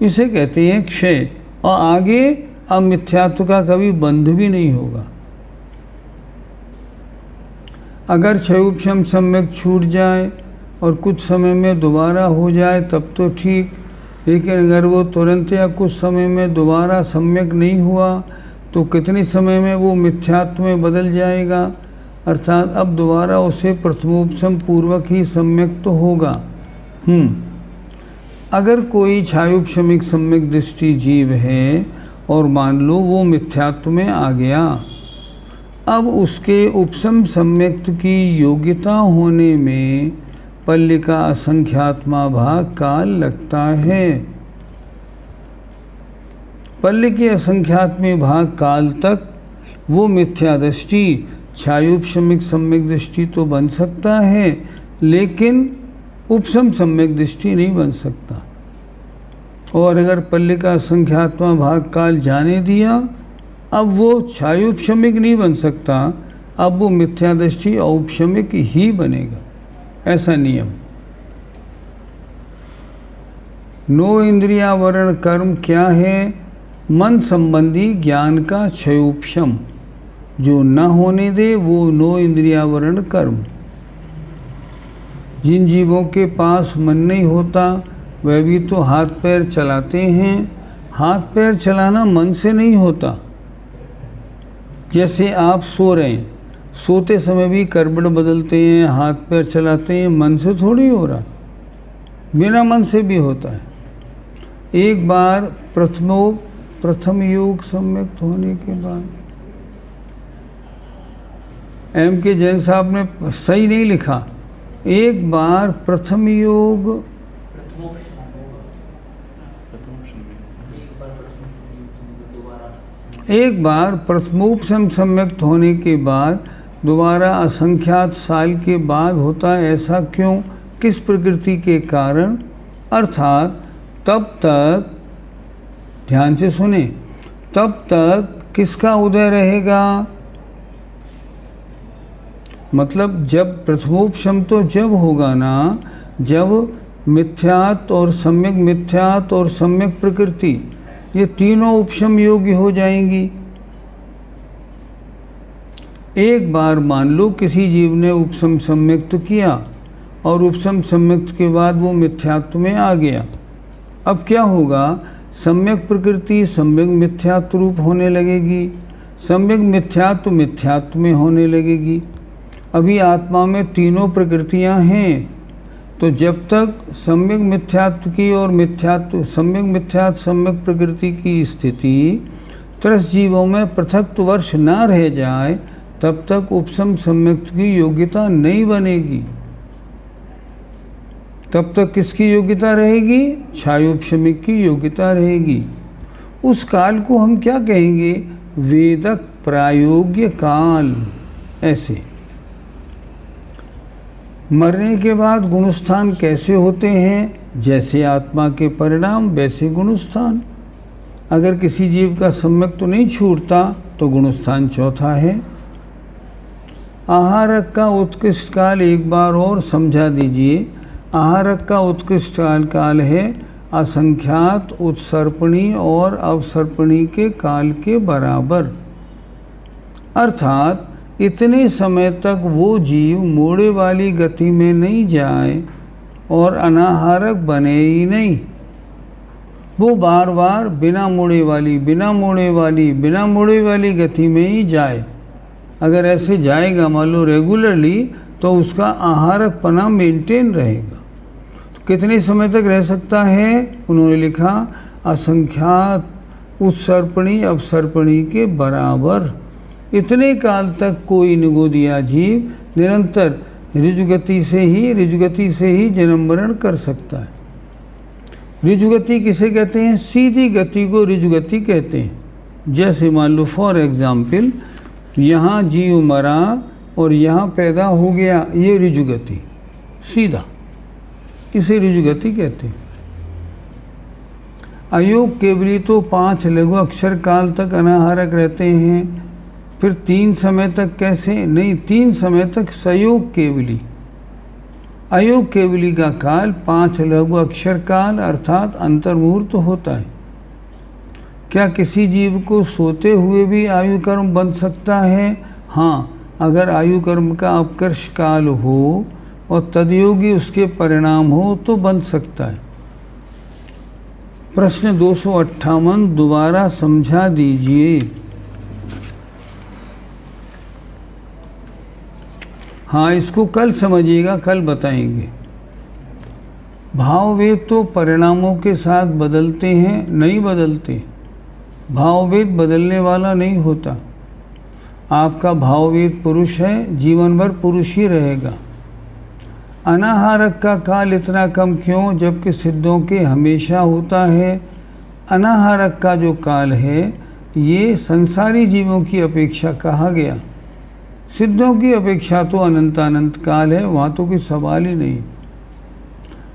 इसे कहते हैं क्षय। और आगे अब मिथ्यात्व का कभी बंध भी नहीं होगा। अगर क्षयोपशम सम्यक छूट जाए और कुछ समय में दोबारा हो जाए तब तो ठीक, लेकिन अगर वो तुरंत या कुछ समय में दोबारा सम्यक नहीं हुआ तो कितने समय में वो मिथ्यात्व में बदल जाएगा, अर्थात अब दोबारा उसे प्रथमोपशम पूर्वक ही सम्यक तो होगा। अगर कोई छायोपशमिक सम्यक दृष्टि जीव है और मान लो वो मिथ्यात्व में आ गया, अब उसके उपशम सम्यक्त की योग्यता होने में पल्य का असंख्यात्मा भाग काल लगता है। पल्य के असंख्यात्म भाग काल तक वो मिथ्या दृष्टि छायोपशमिक सम्यक दृष्टि तो बन सकता है, लेकिन उपशम सम्यक दृष्टि नहीं बन सकता। और अगर पल्य का असंख्यात्मा भाग काल जाने दिया, अब वो छायोपशमिक नहीं बन सकता, अब वो मिथ्या दृष्टि औपशमिक ही बनेगा। ऐसा नियम। नो इंद्रियावरण कर्म क्या है? मन संबंधी ज्ञान का क्षयोपशम, जो न होने दे वो नो इंद्रियावरण कर्म। जिन जीवों के पास मन नहीं होता वह भी तो हाथ पैर चलाते हैं। हाथ पैर चलाना मन से नहीं होता। जैसे आप सो रहे हैं, सोते समय भी करवट बदलते हैं, हाथ पैर चलाते हैं, मन से थोड़ी हो रहा, बिना मन से भी होता है। एक बार प्रथम योग सम्यक होने के बाद, M.K. जैन साहब ने सही नहीं लिखा। एक बार प्रथम योग, एक बार प्रथमोपशम सम्यक्त होने के बाद दोबारा असंख्यात साल के बाद होता है। ऐसा क्यों? किस प्रकृति के कारण? अर्थात तब तक, ध्यान से सुने, तब तक किसका उदय रहेगा? मतलब जब प्रथमोपशम तो जब होगा ना, जब मिथ्यात और सम्यक प्रकृति ये तीनों उपशम योग्य हो जाएंगी। एक बार मान लो किसी जीव ने उपशम सम्यक्त किया और उपशम सम्यक्त के बाद वो मिथ्यात्व में आ गया। अब क्या होगा? सम्यक प्रकृति सम्यक मिथ्यात्व रूप होने लगेगी, सम्यक मिथ्यात्व में होने लगेगी। अभी आत्मा में तीनों प्रकृतियां हैं, तो जब तक सम्यक मिथ्यात्व की और सम्यक प्रकृति की स्थिति त्रस्त जीवों में पृथक वर्ष न रह जाए, तब तक उपशम सम्यक की योग्यता नहीं बनेगी। तब तक किसकी योग्यता रहेगी? क्षयोपशमिक की योग्यता रहेगी। उस काल को हम क्या कहेंगे? वेदक प्रायोग्य काल। ऐसे मरने के बाद गुणस्थान कैसे होते हैं? जैसे आत्मा के परिणाम वैसे गुणस्थान। अगर किसी जीव का सम्यक तो नहीं छूटता तो गुणस्थान चौथा है। आहारक का उत्कृष्ट काल एक बार और समझा दीजिए। आहारक का उत्कृष्ट काल है असंख्यात उत्सर्पणी और अवसर्पणी के काल के बराबर। अर्थात इतने समय तक वो जीव मोड़े वाली गति में नहीं जाए और अनाहारक बने ही नहीं। वो बार बार बिना मोड़े वाली गति में ही जाए। अगर ऐसे जाएगा मान लो रेगुलरली, तो उसका आहारक पना मेंटेन रहेगा। तो कितने समय तक रह सकता है? उन्होंने लिखा असंख्यात उत्सर्पणी अवसर्पणी के बराबर। इतने काल तक कोई निगोदिया जीव निरंतर ऋजुगति से ही जन्म मरण कर सकता है। ऋजुगति किसे कहते हैं? सीधी गति को ऋजुगति कहते हैं। जैसे मान लो फॉर एग्जाम्पल, यहाँ जीव मरा और यहाँ पैदा हो गया, ये ऋजुगति सीधा, इसे ऋजुगति कहते हैं। अयोग केवली तो 5 लघु अक्षर काल तक अनाहारक रहते हैं। फिर 3 समय तक कैसे? नहीं, 3 समय तक सयोग केवली। अयोग केवली का काल 5 लघु अक्षर काल अर्थात अंतर्मुहूर्त होता है। क्या किसी जीव को सोते हुए भी आयु कर्म बन सकता है? हाँ, अगर आयु कर्म का अपकर्ष काल हो और तदयोगी उसके परिणाम हो तो बन सकता है। प्रश्न 258 दोबारा समझा दीजिए। हाँ, इसको कल समझिएगा, कल बताएंगे। भाववेद तो परिणामों के साथ बदलते हैं? नहीं बदलते। भाववेद बदलने वाला नहीं होता। आपका भाववेद पुरुष है, जीवन भर पुरुष ही रहेगा। अनाहारक का काल इतना कम क्यों, जबकि सिद्धों के हमेशा होता है? अनाहारक का जो काल है ये संसारी जीवों की अपेक्षा कहा गया। सिद्धों की अपेक्षा तो अनंत काल है, वहाँ तो कोई सवाल ही नहीं।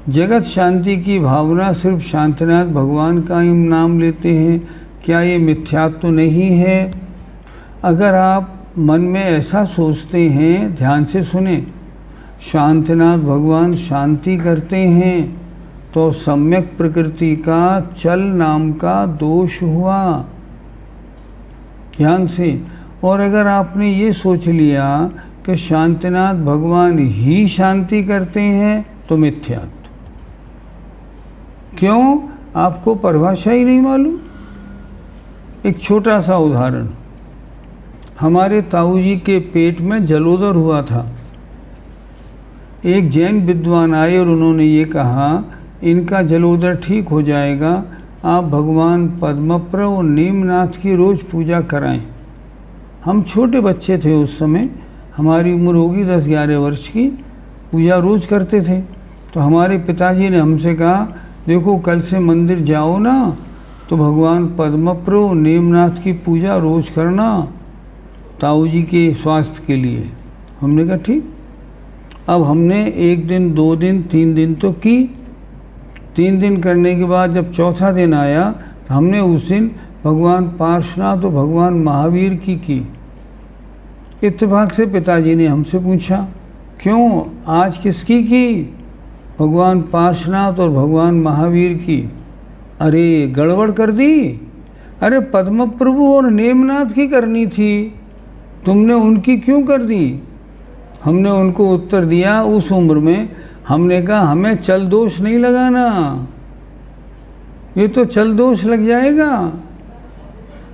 जगत शांति की भावना सिर्फ शांतिनाथ भगवान का ही नाम लेते हैं, क्या ये मिथ्यात्व तो नहीं है? अगर आप मन में ऐसा सोचते हैं, ध्यान से सुने, शांतिनाथ भगवान शांति करते हैं, तो सम्यक प्रकृति का चल नाम का दोष हुआ। ध्यान से। और अगर आपने ये सोच लिया कि शांतिनाथ भगवान ही शांति करते हैं तो मिथ्यात्व। क्यों? आपको परिभाषा ही नहीं मालूम। एक छोटा सा उदाहरण, हमारे ताऊ जी के पेट में जलोदर हुआ था। एक जैन विद्वान आए और उन्होंने ये कहा, इनका जलोदर ठीक हो जाएगा, आप भगवान पद्मप्रभ और नीमनाथ की रोज़ पूजा कराएं। हम छोटे बच्चे थे उस समय, हमारी उम्र होगी 10-11 वर्ष की, पूजा रोज़ करते थे। तो हमारे पिताजी ने हमसे कहा, देखो कल से मंदिर जाओ ना तो भगवान पद्मप्रभ नीमनाथ की पूजा रोज़ करना, ताऊ जी के स्वास्थ्य के लिए। हमने कहा ठीक। अब हमने 1 दिन, 2 दिन, 3 दिन तो की। 3 दिन करने के बाद जब चौथा दिन आया तो हमने उस दिन भगवान पार्श्वनाथ और भगवान महावीर की। इत्तेफाक से पिताजी ने हमसे पूछा, क्यों आज किसकी की? भगवान पार्श्वनाथ और भगवान महावीर की। अरे गड़बड़ कर दी। अरे पद्म प्रभु और नेमनाथ की करनी थी, तुमने उनकी क्यों कर दी? हमने उनको उत्तर दिया उस उम्र में, हमने कहा हमें चल दोष नहीं लगाना, ये तो चल दोष लग जाएगा।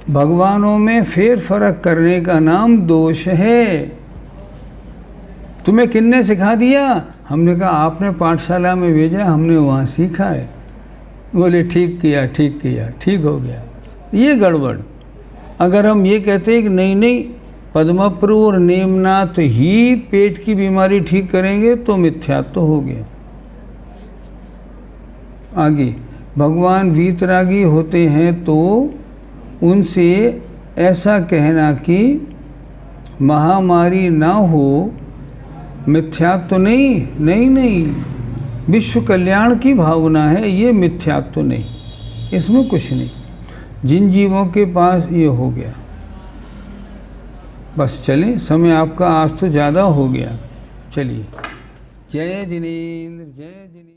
भगवानों में फेर फर्क करने का नाम दोष है। तुम्हें किसने सिखा दिया? हमने कहा आपने पाठशाला में भेजा, हमने वहाँ सीखा है। बोले ठीक किया, ठीक किया, ठीक हो गया। ये गड़बड़। अगर हम ये कहते हैं कि नहीं नहीं पद्मप्रभु और नेमनाथ ही पेट की बीमारी ठीक करेंगे तो मिथ्यात्व हो गया। आगे, भगवान वीतरागी होते हैं तो उनसे ऐसा कहना कि महामारी ना हो, मिथ्यात्व नहीं, नहीं नहीं, विश्व कल्याण की भावना है, ये मिथ्यात्व नहीं, इसमें कुछ नहीं। जिन जीवों के पास ये हो गया, बस चलें, समय आपका आज तो ज़्यादा हो गया। चलिए, जय जिनेंद्र, जय जिनेंद्र।